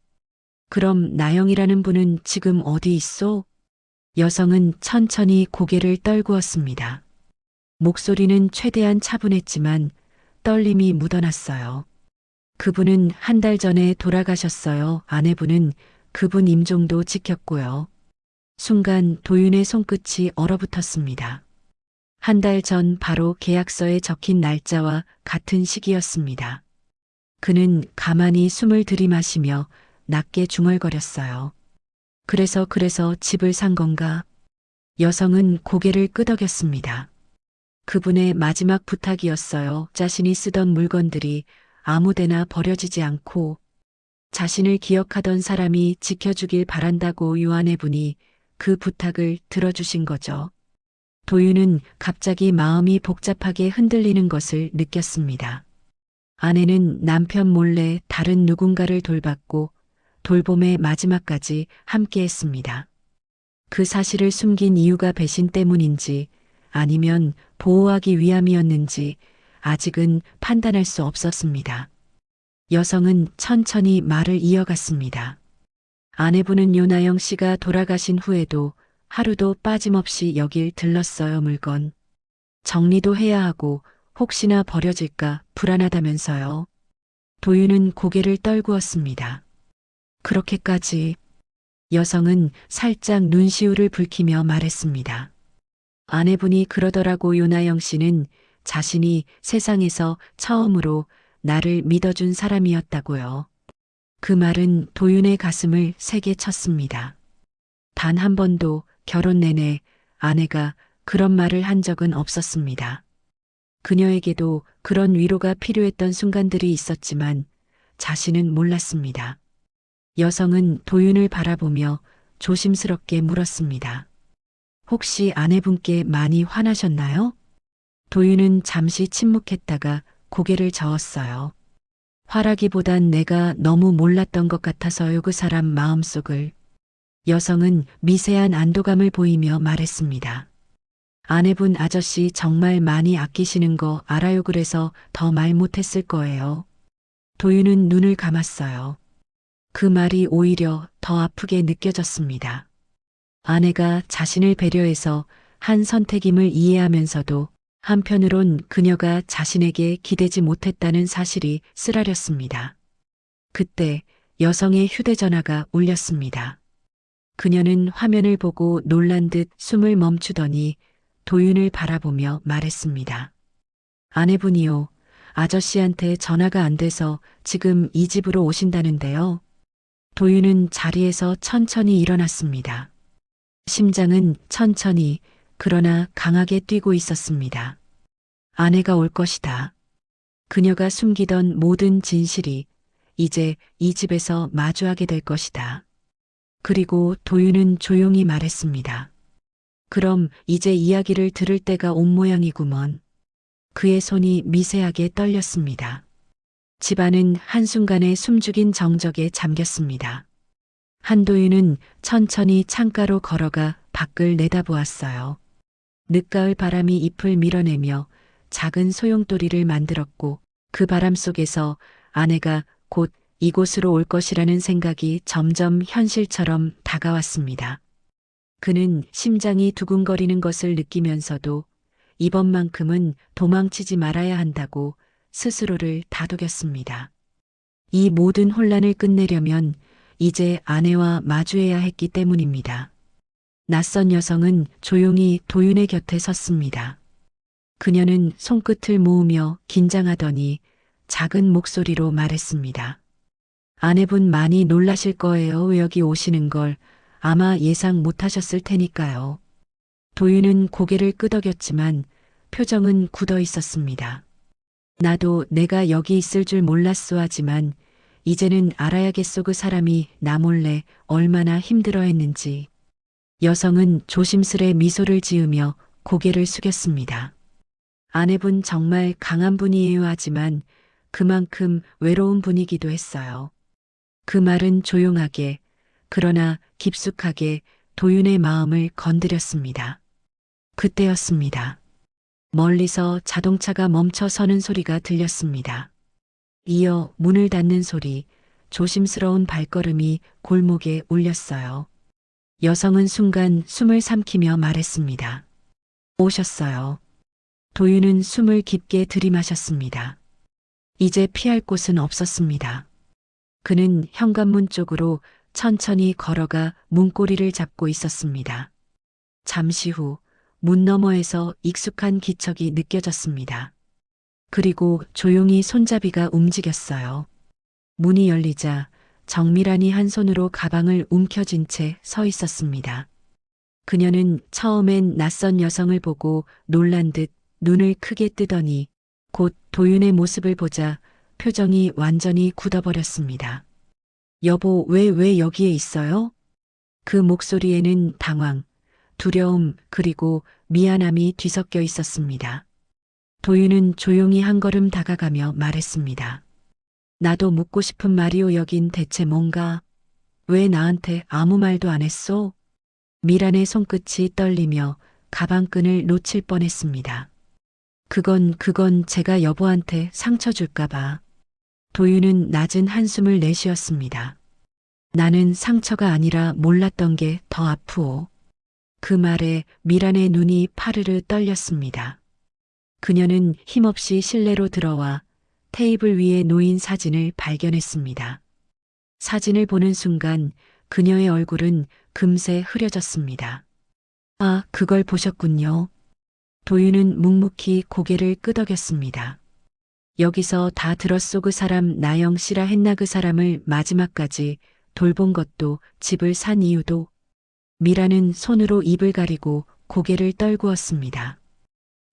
그럼 나영이라는 분은 지금 어디 있어? 여성은 천천히 고개를 떨구었습니다. 목소리는 최대한 차분했지만 떨림이 묻어났어요. 그분은 한 달 전에 돌아가셨어요. 아내분은 그분 임종도 지켰고요. 순간 도윤의 손끝이 얼어붙었습니다. 한 달 전 바로 계약서에 적힌 날짜와 같은 시기였습니다. 그는 가만히 숨을 들이마시며 낮게 중얼거렸어요. 그래서 집을 산 건가? 여성은 고개를 끄덕였습니다. 그분의 마지막 부탁이었어요. 자신이 쓰던 물건들이 아무데나 버려지지 않고 자신을 기억하던 사람이 지켜주길 바란다고 요한해분이 그 부탁을 들어주신 거죠. 도윤은 갑자기 마음이 복잡하게 흔들리는 것을 느꼈습니다. 아내는 남편 몰래 다른 누군가를 돌봤고 돌봄의 마지막까지 함께했습니다. 그 사실을 숨긴 이유가 배신 때문인지 아니면 보호하기 위함이었는지 아직은 판단할 수 없었습니다. 여성은 천천히 말을 이어갔습니다. 아내분은 요나영 씨가 돌아가신 후에도 하루도 빠짐없이 여길 들렀어요. 물건 정리도 해야 하고 혹시나 버려질까 불안하다면서요. 도윤은 고개를 떨구었습니다. 그렇게까지. 여성은 살짝 눈시울을 붉히며 말했습니다. 아내분이 그러더라고. 요나영 씨는 자신이 세상에서 처음으로 나를 믿어준 사람이었다고요. 그 말은 도윤의 가슴을 세게 쳤습니다. 단 한 번도 결혼 내내 아내가 그런 말을 한 적은 없었습니다. 그녀에게도 그런 위로가 필요했던 순간들이 있었지만 자신은 몰랐습니다. 여성은 도윤을 바라보며 조심스럽게 물었습니다. 혹시 아내분께 많이 화나셨나요? 도윤은 잠시 침묵했다가 고개를 저었어요. 화라기보단 내가 너무 몰랐던 것 같아서요. 그 사람 마음속을. 여성은 미세한 안도감을 보이며 말했습니다. 아내분 아저씨 정말 많이 아끼시는 거 알아요. 그래서 더 말 못했을 거예요. 도윤은 눈을 감았어요. 그 말이 오히려 더 아프게 느껴졌습니다. 아내가 자신을 배려해서 한 선택임을 이해하면서도 한편으론 그녀가 자신에게 기대지 못했다는 사실이 쓰라렸습니다. 그때 여성의 휴대전화가 울렸습니다. 그녀는 화면을 보고 놀란 듯 숨을 멈추더니 도윤을 바라보며 말했습니다. 아내분이요. 아저씨한테 전화가 안 돼서 지금 이 집으로 오신다는데요. 도윤은 자리에서 천천히 일어났습니다. 심장은 천천히 그러나 강하게 뛰고 있었습니다. 아내가 올 것이다. 그녀가 숨기던 모든 진실이 이제 이 집에서 마주하게 될 것이다. 그리고 도윤은 조용히 말했습니다. 그럼 이제 이야기를 들을 때가 온 모양이구먼. 그의 손이 미세하게 떨렸습니다. 집안은 한순간에 숨죽인 정적에 잠겼습니다. 한도윤은 천천히 창가로 걸어가 밖을 내다보았어요. 늦가을 바람이 잎을 밀어내며 작은 소용돌이를 만들었고 그 바람 속에서 아내가 곧 이곳으로 올 것이라는 생각이 점점 현실처럼 다가왔습니다. 그는 심장이 두근거리는 것을 느끼면서도 이번만큼은 도망치지 말아야 한다고 스스로를 다독였습니다. 이 모든 혼란을 끝내려면 이제 아내와 마주해야 했기 때문입니다. 낯선 여성은 조용히 도윤의 곁에 섰습니다. 그녀는 손끝을 모으며 긴장하더니 작은 목소리로 말했습니다. 아내분 많이 놀라실 거예요. 여기 오시는 걸 아마 예상 못하셨을 테니까요. 도윤은 고개를 끄덕였지만 표정은 굳어 있었습니다. 나도 내가 여기 있을 줄 몰랐소 하지만 이제는 알아야겠소. 그 사람이 나 몰래 얼마나 힘들어했는지. 여성은 조심스레 미소를 지으며 고개를 숙였습니다. 아내분 정말 강한 분이에요 하지만 그만큼 외로운 분이기도 했어요. 그 말은 조용하게 그러나 깊숙하게 도윤의 마음을 건드렸습니다. 그때였습니다. 멀리서 자동차가 멈춰 서는 소리가 들렸습니다. 이어 문을 닫는 소리, 조심스러운 발걸음이 골목에 울렸어요. 여성은 순간 숨을 삼키며 말했습니다. 오셨어요. 도윤은 숨을 깊게 들이마셨습니다. 이제 피할 곳은 없었습니다. 그는 현관문 쪽으로 천천히 걸어가 문고리를 잡고 있었습니다. 잠시 후 문 너머에서 익숙한 기척이 느껴졌습니다. 그리고 조용히 손잡이가 움직였어요. 문이 열리자 정밀하니 한 손으로 가방을 움켜쥔 채 서 있었습니다. 그녀는 처음엔 낯선 여성을 보고 놀란 듯 눈을 크게 뜨더니 곧 도윤의 모습을 보자 표정이 완전히 굳어버렸습니다. 여보, 왜 여기에 있어요? 그 목소리에는 당황, 두려움 그리고 미안함이 뒤섞여 있었습니다. 도윤은 조용히 한 걸음 다가가며 말했습니다. 나도 묻고 싶은 말이오. 여긴 대체 뭔가? 왜 나한테 아무 말도 안 했소? 미란의 손끝이 떨리며 가방끈을 놓칠 뻔했습니다. 그건 제가 여보한테 상처 줄까봐. 도윤은 낮은 한숨을 내쉬었습니다. 나는 상처가 아니라 몰랐던 게 더 아프오. 그 말에 미란의 눈이 파르르 떨렸습니다. 그녀는 힘없이 실내로 들어와 테이블 위에 놓인 사진을 발견했습니다. 사진을 보는 순간 그녀의 얼굴은 금세 흐려졌습니다. 아, 그걸 보셨군요. 도윤은 묵묵히 고개를 끄덕였습니다. 여기서 다 들었소. 그 사람 나영 씨라 했나? 그 사람을 마지막까지 돌본 것도 집을 산 이유도. 미라는 손으로 입을 가리고 고개를 떨구었습니다.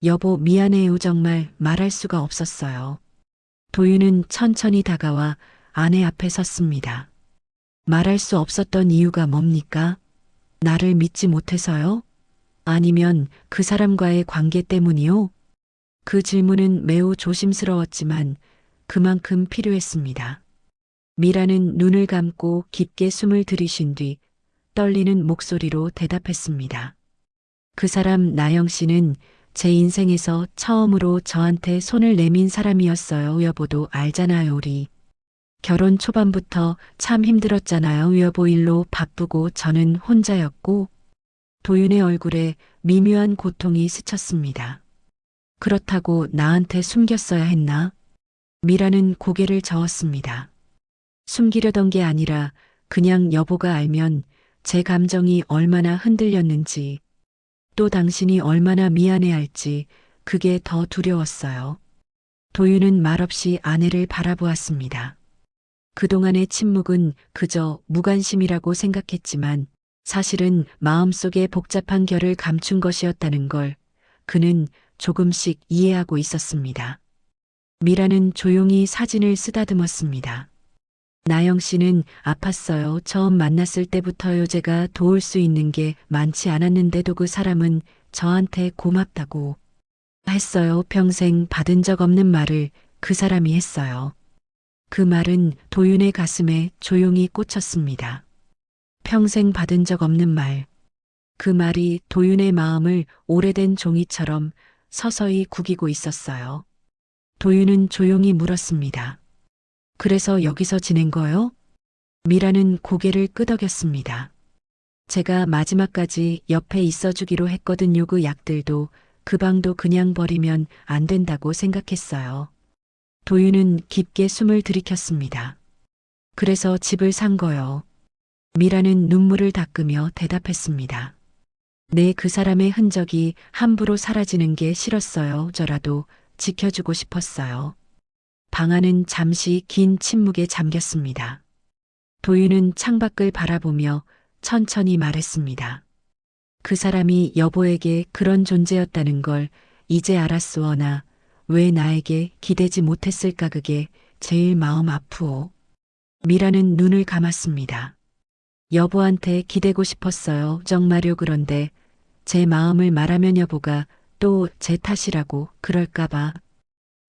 여보, 미안해요. 정말 말할 수가 없었어요. 도윤은 천천히 다가와 아내 앞에 섰습니다. 말할 수 없었던 이유가 뭡니까? 나를 믿지 못해서요? 아니면 그 사람과의 관계 때문이요? 그 질문은 매우 조심스러웠지만 그만큼 필요했습니다. 미라는 눈을 감고 깊게 숨을 들이쉰 뒤 떨리는 목소리로 대답했습니다. 그 사람 나영 씨는 제 인생에서 처음으로 저한테 손을 내민 사람이었어요. 여보도 알잖아요. 우리 결혼 초반부터 참 힘들었잖아요. 여보 일로 바쁘고 저는 혼자였고. 도윤의 얼굴에 미묘한 고통이 스쳤습니다. 그렇다고 나한테 숨겼어야 했나? 미라는 고개를 저었습니다. 숨기려던 게 아니라 그냥 여보가 알면 제 감정이 얼마나 흔들렸는지, 또 당신이 얼마나 미안해할지 그게 더 두려웠어요. 도윤은 말없이 아내를 바라보았습니다. 그동안의 침묵은 그저 무관심이라고 생각했지만 사실은 마음속에 복잡한 결을 감춘 것이었다는 걸 그는 조금씩 이해하고 있었습니다. 미라는 조용히 사진을 쓰다듬었습니다. 나영 씨는 아팠어요. 처음 만났을 때부터요. 제가 도울 수 있는 게 많지 않았는데도 그 사람은 저한테 고맙다고 했어요. 평생 받은 적 없는 말을 그 사람이 했어요. 그 말은 도윤의 가슴에 조용히 꽂혔습니다. 평생 받은 적 없는 말. 그 말이 도윤의 마음을 오래된 종이처럼 서서히 구기고 있었어요. 도윤은 조용히 물었습니다. 그래서 여기서 지낸 거요? 미라는 고개를 끄덕였습니다. 제가 마지막까지 옆에 있어주기로 했거든요. 그 약들도 그 방도 그냥 버리면 안 된다고 생각했어요. 도윤은 깊게 숨을 들이켰습니다. 그래서 집을 산 거요. 미라는 눈물을 닦으며 대답했습니다. 그 사람의 흔적이 함부로 사라지는 게 싫었어요. 저라도 지켜주고 싶었어요. 방 안은 잠시 긴 침묵에 잠겼습니다. 도윤은 창밖을 바라보며 천천히 말했습니다. 그 사람이 여보에게 그런 존재였다는 걸 이제 알았으어나 왜 나에게 기대지 못했을까 그게 제일 마음 아프오. 미라는 눈을 감았습니다. 여보한테 기대고 싶었어요. 정말요. 그런데 제 마음을 말하면 여보가 또 제 탓이라고 그럴까봐.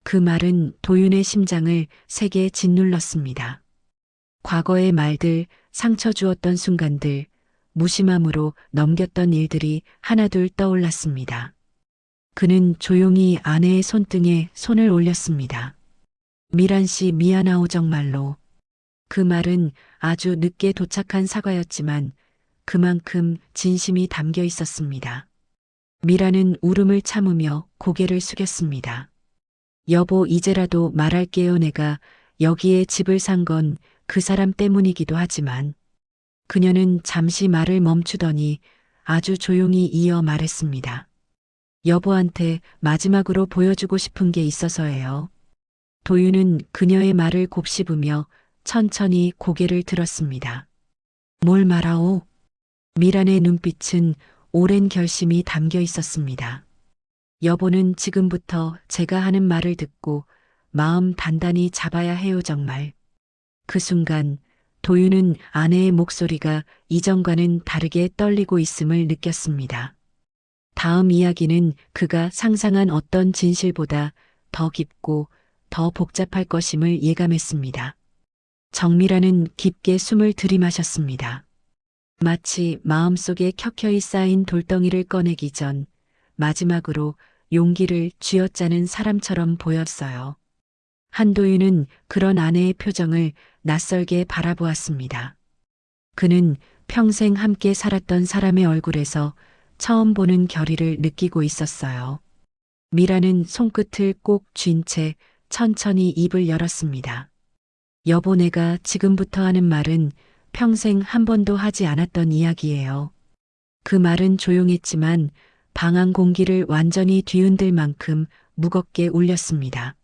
그 말은 도윤의 심장을 세게 짓눌렀습니다. 과거의 말들, 상처 주었던 순간들, 무심함으로 넘겼던 일들이 하나둘 떠올랐습니다. 그는 조용히 아내의 손등에 손을 올렸습니다. 미란 씨 미안하오 정말로. 그 말은 아주 늦게 도착한 사과였지만 그만큼 진심이 담겨 있었습니다. 미라는 울음을 참으며 고개를 숙였습니다. 여보 이제라도 말할게요. 내가 여기에 집을 산 건 그 사람 때문이기도 하지만. 그녀는 잠시 말을 멈추더니 아주 조용히 이어 말했습니다. 여보한테 마지막으로 보여주고 싶은 게 있어서예요. 도윤은 그녀의 말을 곱씹으며 천천히 고개를 들었습니다. 뭘 말하오? 미란의 눈빛은 오랜 결심이 담겨 있었습니다. 여보는 지금부터 제가 하는 말을 듣고 마음 단단히 잡아야 해요 정말. 그 순간 도윤은 아내의 목소리가 이전과는 다르게 떨리고 있음을 느꼈습니다. 다음 이야기는 그가 상상한 어떤 진실보다 더 깊고 더 복잡할 것임을 예감했습니다. 정미라는 깊게 숨을 들이마셨습니다. 마치 마음속에 켜켜이 쌓인 돌덩이를 꺼내기 전 마지막으로 용기를 쥐어짜는 사람처럼 보였어요. 한도윤은 그런 아내의 표정을 낯설게 바라보았습니다. 그는 평생 함께 살았던 사람의 얼굴에서 처음 보는 결의를 느끼고 있었어요. 미라는 손끝을 꼭 쥔 채 천천히 입을 열었습니다. 여보 내가 지금부터 하는 말은 평생 한 번도 하지 않았던 이야기예요. 그 말은 조용했지만 방 안 공기를 완전히 뒤흔들 만큼 무겁게 울렸습니다.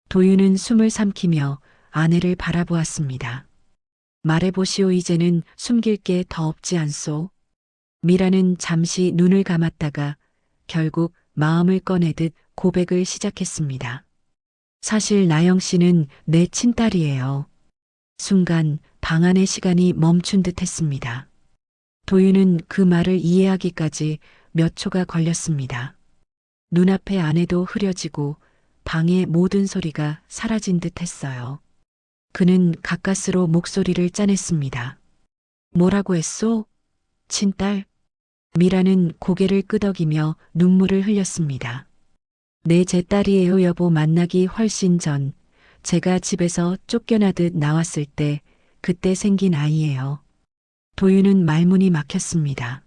도윤은 숨을 삼키며 아내를 바라보았습니다. 말해보시오 이제는 숨길 게 더 없지 않소? 미라는 잠시 눈을 감았다가 결국 마음을 꺼내듯 고백을 시작했습니다. 사실 나영 씨는 내 친딸이에요. 순간 방 안의 시간이 멈춘 듯 했습니다. 도윤은 그 말을 이해하기까지 몇 초가 걸렸습니다. 눈앞의 아내도 흐려지고 방의 모든 소리가 사라진 듯 했어요. 그는 가까스로 목소리를 짜냈습니다. 뭐라고 했소? 친딸? 미라는 고개를 끄덕이며 눈물을 흘렸습니다. 네, 제 딸이에요. 여보 만나기 훨씬 전 제가 집에서 쫓겨나듯 나왔을 때 그때 생긴 아이예요. 도윤은 말문이 막혔습니다.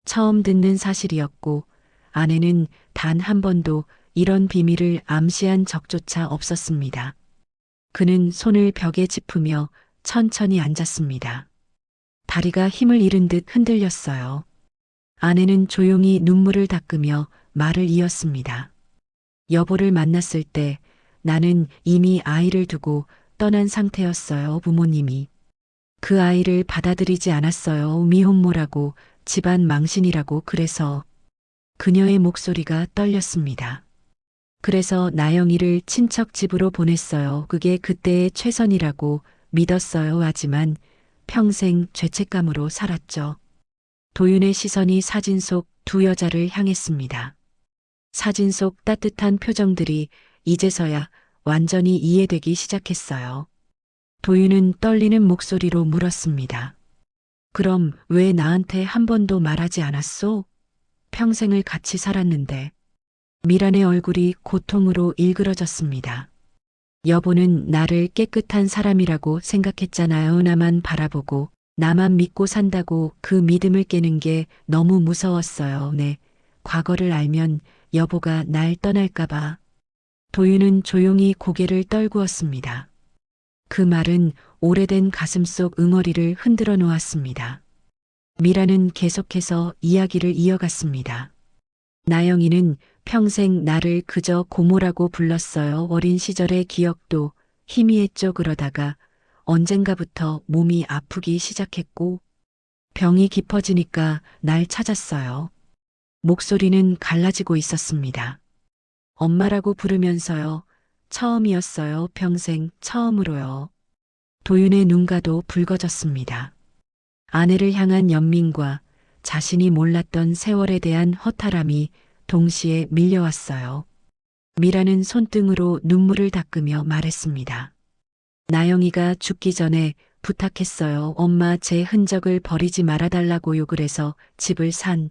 처음 듣는 사실이었고 아내는 단 한 번도 이런 비밀을 암시한 적조차 없었습니다. 그는 손을 벽에 짚으며 천천히 앉았습니다. 다리가 힘을 잃은 듯 흔들렸어요. 아내는 조용히 눈물을 닦으며 말을 이었습니다. 여보를 만났을 때 나는 이미 아이를 두고 떠난 상태였어요. 부모님이. 그 아이를 받아들이지 않았어요. 미혼모라고 집안 망신이라고 그래서. 그녀의 목소리가 떨렸습니다. 그래서 나영이를 친척 집으로 보냈어요. 그게 그때의 최선이라고 믿었어요. 하지만 평생 죄책감으로 살았죠. 도윤의 시선이 사진 속 두 여자를 향했습니다. 사진 속 따뜻한 표정들이 이제서야 완전히 이해되기 시작했어요. 도윤은 떨리는 목소리로 물었습니다. 그럼 왜 나한테 한 번도 말하지 않았소? 평생을 같이 살았는데. 미란의 얼굴이 고통으로 일그러졌습니다. 여보는 나를 깨끗한 사람이라고 생각했잖아요. 나만 바라보고 나만 믿고 산다고 그 믿음을 깨는 게 너무 무서웠어요. 네. 과거를 알면 여보가 날 떠날까봐. 도윤은 조용히 고개를 떨구었습니다. 그 말은 오래된 가슴속 응어리를 흔들어 놓았습니다. 미라는 계속해서 이야기를 이어갔습니다. 나영이는 평생 나를 그저 고모라고 불렀어요. 어린 시절의 기억도 희미했죠. 그러다가 언젠가부터 몸이 아프기 시작했고 병이 깊어지니까 날 찾았어요. 목소리는 갈라지고 있었습니다. 엄마라고 부르면서요. 처음이었어요. 평생 처음으로요. 도윤의 눈가도 붉어졌습니다. 아내를 향한 연민과 자신이 몰랐던 세월에 대한 허탈함이 동시에 밀려왔어요. 미라는 손등으로 눈물을 닦으며 말했습니다. 나영이가 죽기 전에 부탁했어요. 엄마 제 흔적을 버리지 말아달라고요. 그래서 집을 산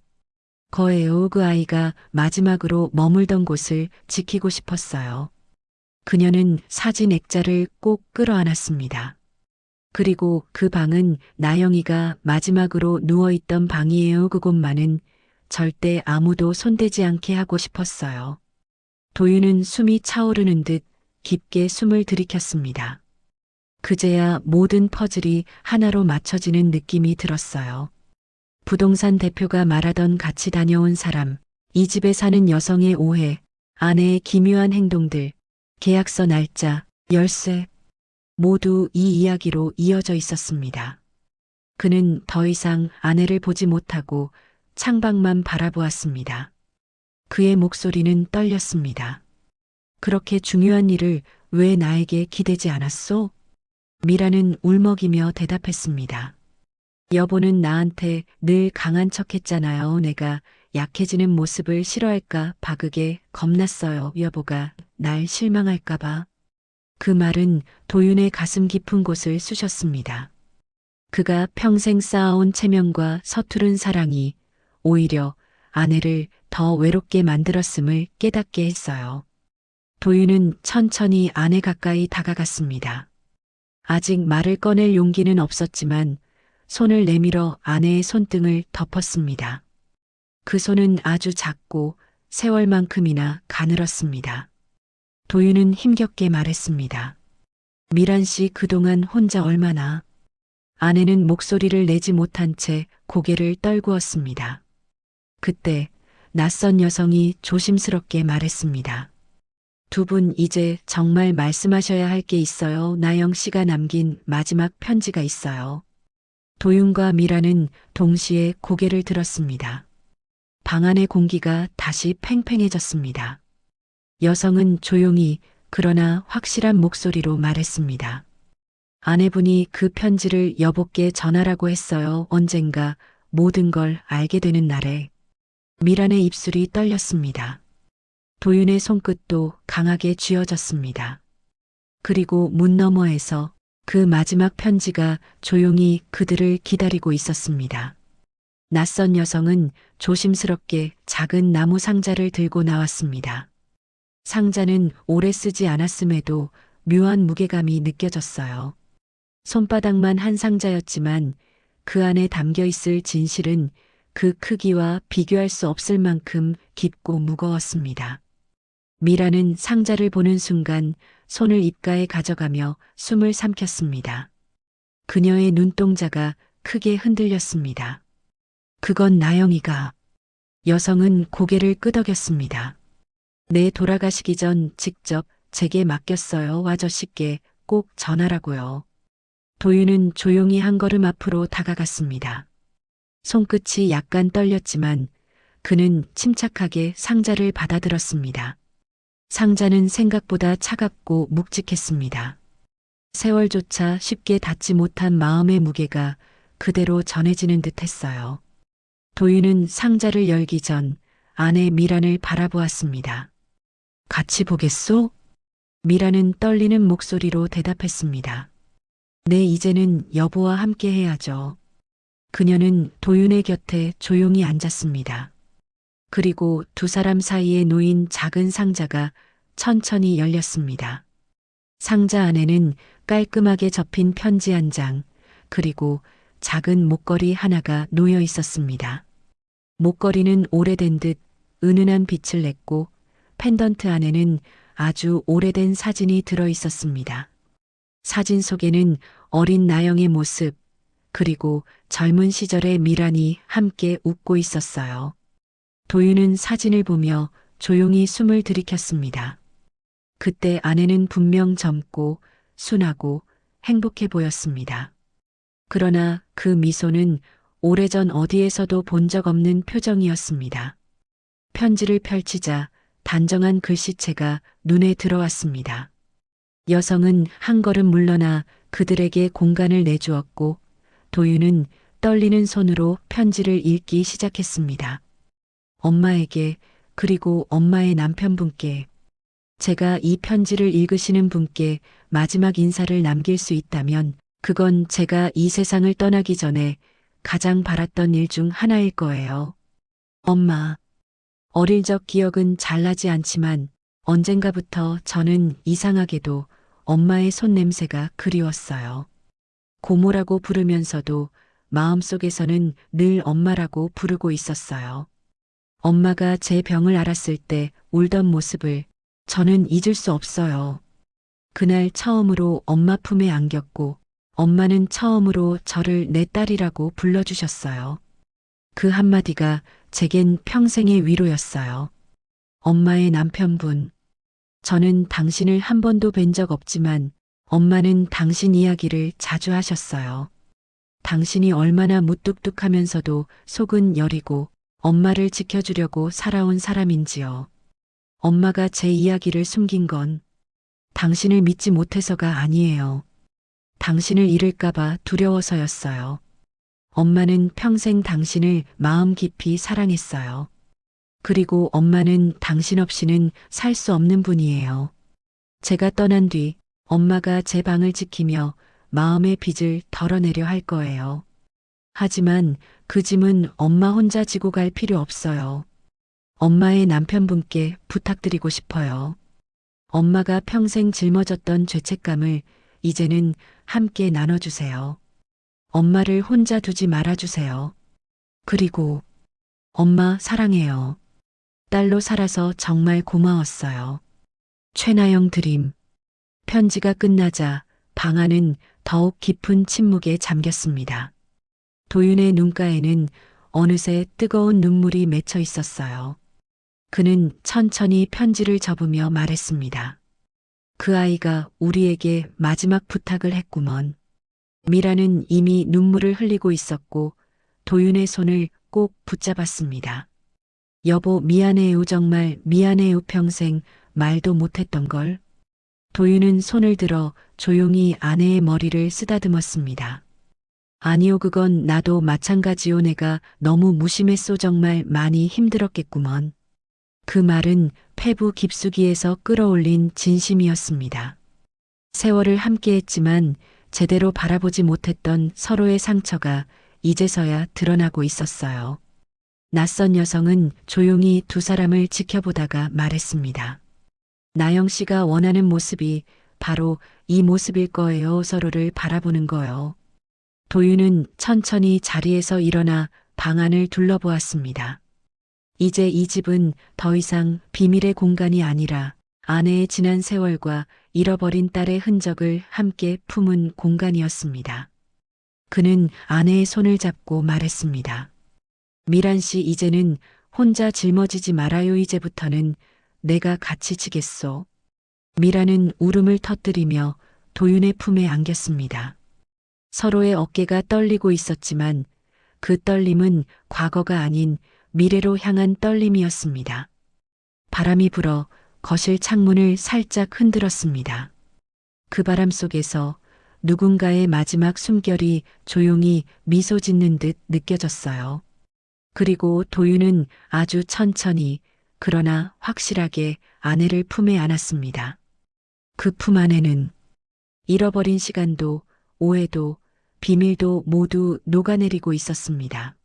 거예요. 그 아이가 마지막으로 머물던 곳을 지키고 싶었어요. 그녀는 사진 액자를 꼭 끌어안았습니다. 그리고 그 방은 나영이가 마지막으로 누워있던 방이에요. 그곳만은 절대 아무도 손대지 않게 하고 싶었어요. 도윤은 숨이 차오르는 듯 깊게 숨을 들이켰습니다. 그제야 모든 퍼즐이 하나로 맞춰지는 느낌이 들었어요. 부동산 대표가 말하던 같이 다녀온 사람, 이 집에 사는 여성의 오해, 아내의 기묘한 행동들, 계약서 날짜, 열쇠, 모두 이 이야기로 이어져 있었습니다. 그는 더 이상 아내를 보지 못하고 창밖만 바라보았습니다. 그의 목소리는 떨렸습니다. 그렇게 중요한 일을 왜 나에게 기대지 않았소? 미라는 울먹이며 대답했습니다. 여보는 나한테 늘 강한 척 했잖아요. 내가 약해지는 모습을 싫어할까 봐 그게 겁났어요. 여보가 날 실망할까봐. 그 말은 도윤의 가슴 깊은 곳을 쑤셨습니다. 그가 평생 쌓아온 체면과 서투른 사랑이 오히려 아내를 더 외롭게 만들었음을 깨닫게 했어요. 도윤은 천천히 아내 가까이 다가갔습니다. 아직 말을 꺼낼 용기는 없었지만 손을 내밀어 아내의 손등을 덮었습니다. 그 손은 아주 작고 세월만큼이나 가늘었습니다. 도윤은 힘겹게 말했습니다. 미란 씨 그동안 혼자 얼마나. 아내는 목소리를 내지 못한 채 고개를 떨구었습니다. 그때 낯선 여성이 조심스럽게 말했습니다. 두 분 이제 정말 말씀하셔야 할 게 있어요. 나영 씨가 남긴 마지막 편지가 있어요. 도윤과 미라는 동시에 고개를 들었습니다. 방 안의 공기가 다시 팽팽해졌습니다. 여성은 조용히 그러나 확실한 목소리로 말했습니다. 아내분이 그 편지를 여보께 전하라고 했어요. 언젠가 모든 걸 알게 되는 날에. 미란의 입술이 떨렸습니다. 도윤의 손끝도 강하게 쥐어졌습니다. 그리고 문 너머에서 그 마지막 편지가 조용히 그들을 기다리고 있었습니다. 낯선 여성은 조심스럽게 작은 나무 상자를 들고 나왔습니다. 상자는 오래 쓰지 않았음에도 묘한 무게감이 느껴졌어요. 손바닥만 한 상자였지만 그 안에 담겨 있을 진실은 그 크기와 비교할 수 없을 만큼 깊고 무거웠습니다. 미라는 상자를 보는 순간 손을 입가에 가져가며 숨을 삼켰습니다. 그녀의 눈동자가 크게 흔들렸습니다. 그건 나영이가. 여성은 고개를 끄덕였습니다. 내 돌아가시기 전 직접 제게 맡겼어요. 아저씨께 꼭 전하라고요. 도윤은 조용히 한 걸음 앞으로 다가갔습니다. 손끝이 약간 떨렸지만 그는 침착하게 상자를 받아들었습니다. 상자는 생각보다 차갑고 묵직했습니다. 세월조차 쉽게 닿지 못한 마음의 무게가 그대로 전해지는 듯 했어요. 도윤은 상자를 열기 전 아내 미란을 바라보았습니다. 같이 보겠소? 미란은 떨리는 목소리로 대답했습니다. 네, 이제는 여보와 함께 해야죠. 그녀는 도윤의 곁에 조용히 앉았습니다. 그리고 두 사람 사이에 놓인 작은 상자가 천천히 열렸습니다. 상자 안에는 깔끔하게 접힌 편지 한 장, 그리고 작은 목걸이 하나가 놓여 있었습니다. 목걸이는 오래된 듯 은은한 빛을 냈고 펜던트 안에는 아주 오래된 사진이 들어 있었습니다. 사진 속에는 어린 나영의 모습, 그리고 젊은 시절의 미란이 함께 웃고 있었어요. 도윤은 사진을 보며 조용히 숨을 들이켰습니다. 그때 아내는 분명 젊고 순하고 행복해 보였습니다. 그러나 그 미소는 오래전 어디에서도 본 적 없는 표정이었습니다. 편지를 펼치자 단정한 글씨체가 눈에 들어왔습니다. 여성은 한 걸음 물러나 그들에게 공간을 내주었고 도윤은 떨리는 손으로 편지를 읽기 시작했습니다. 엄마에게, 그리고 엄마의 남편분께, 제가 이 편지를 읽으시는 분께 마지막 인사를 남길 수 있다면 그건 제가 이 세상을 떠나기 전에 가장 바랐던 일 중 하나일 거예요. 엄마, 어릴 적 기억은 잘 나지 않지만 언젠가부터 저는 이상하게도 엄마의 손냄새가 그리웠어요. 고모라고 부르면서도 마음속에서는 늘 엄마라고 부르고 있었어요. 엄마가 제 병을 앓았을 때 울던 모습을 저는 잊을 수 없어요. 그날 처음으로 엄마 품에 안겼고 엄마는 처음으로 저를 내 딸이라고 불러주셨어요. 그 한마디가 제겐 평생의 위로였어요. 엄마의 남편분, 저는 당신을 한 번도 뵌 적 없지만 엄마는 당신 이야기를 자주 하셨어요. 당신이 얼마나 무뚝뚝하면서도 속은 여리고 엄마를 지켜주려고 살아온 사람인지요. 엄마가 제 이야기를 숨긴 건 당신을 믿지 못해서가 아니에요. 당신을 잃을까봐 두려워서였어요. 엄마는 평생 당신을 마음 깊이 사랑했어요. 그리고 엄마는 당신 없이는 살 수 없는 분이에요. 제가 떠난 뒤 엄마가 제 방을 지키며 마음의 빚을 덜어내려 할 거예요. 하지만 그 짐은 엄마 혼자 지고 갈 필요 없어요. 엄마의 남편분께 부탁드리고 싶어요. 엄마가 평생 짊어졌던 죄책감을 이제는 함께 나눠주세요. 엄마를 혼자 두지 말아주세요. 그리고 엄마 사랑해요. 딸로 살아서 정말 고마웠어요. 최나영 드림. 편지가 끝나자 방 안은 더욱 깊은 침묵에 잠겼습니다. 도윤의 눈가에는 어느새 뜨거운 눈물이 맺혀 있었어요. 그는 천천히 편지를 접으며 말했습니다. 그 아이가 우리에게 마지막 부탁을 했구먼. 미라는 이미 눈물을 흘리고 있었고 도윤의 손을 꼭 붙잡았습니다. 여보 미안해요 정말 미안해요 평생 말도 못했던 걸. 도윤은 손을 들어 조용히 아내의 머리를 쓰다듬었습니다. 아니요 그건 나도 마찬가지요 내가 너무 무심했소 정말 많이 힘들었겠구먼. 그 말은 폐부 깊숙이에서 끌어올린 진심이었습니다. 세월을 함께했지만 제대로 바라보지 못했던 서로의 상처가 이제서야 드러나고 있었어요. 낯선 여성은 조용히 두 사람을 지켜보다가 말했습니다. 나영 씨가 원하는 모습이 바로 이 모습일 거예요. 서로를 바라보는 거요. 도윤은 천천히 자리에서 일어나 방 안을 둘러보았습니다. 이제 이 집은 더 이상 비밀의 공간이 아니라 아내의 지난 세월과 잃어버린 딸의 흔적을 함께 품은 공간이었습니다. 그는 아내의 손을 잡고 말했습니다. 미란 씨 이제는 혼자 짊어지지 말아요. 이제부터는 내가 같이 지겠소. 미라는 울음을 터뜨리며 도윤의 품에 안겼습니다. 서로의 어깨가 떨리고 있었지만 그 떨림은 과거가 아닌 미래로 향한 떨림이었습니다. 바람이 불어 거실 창문을 살짝 흔들었습니다. 그 바람 속에서 누군가의 마지막 숨결이 조용히 미소 짓는 듯 느껴졌어요. 그리고 도윤은 아주 천천히 그러나 확실하게 아내를 품에 안았습니다. 그 품 안에는 잃어버린 시간도 오해도 비밀도 모두 녹아내리고 있었습니다.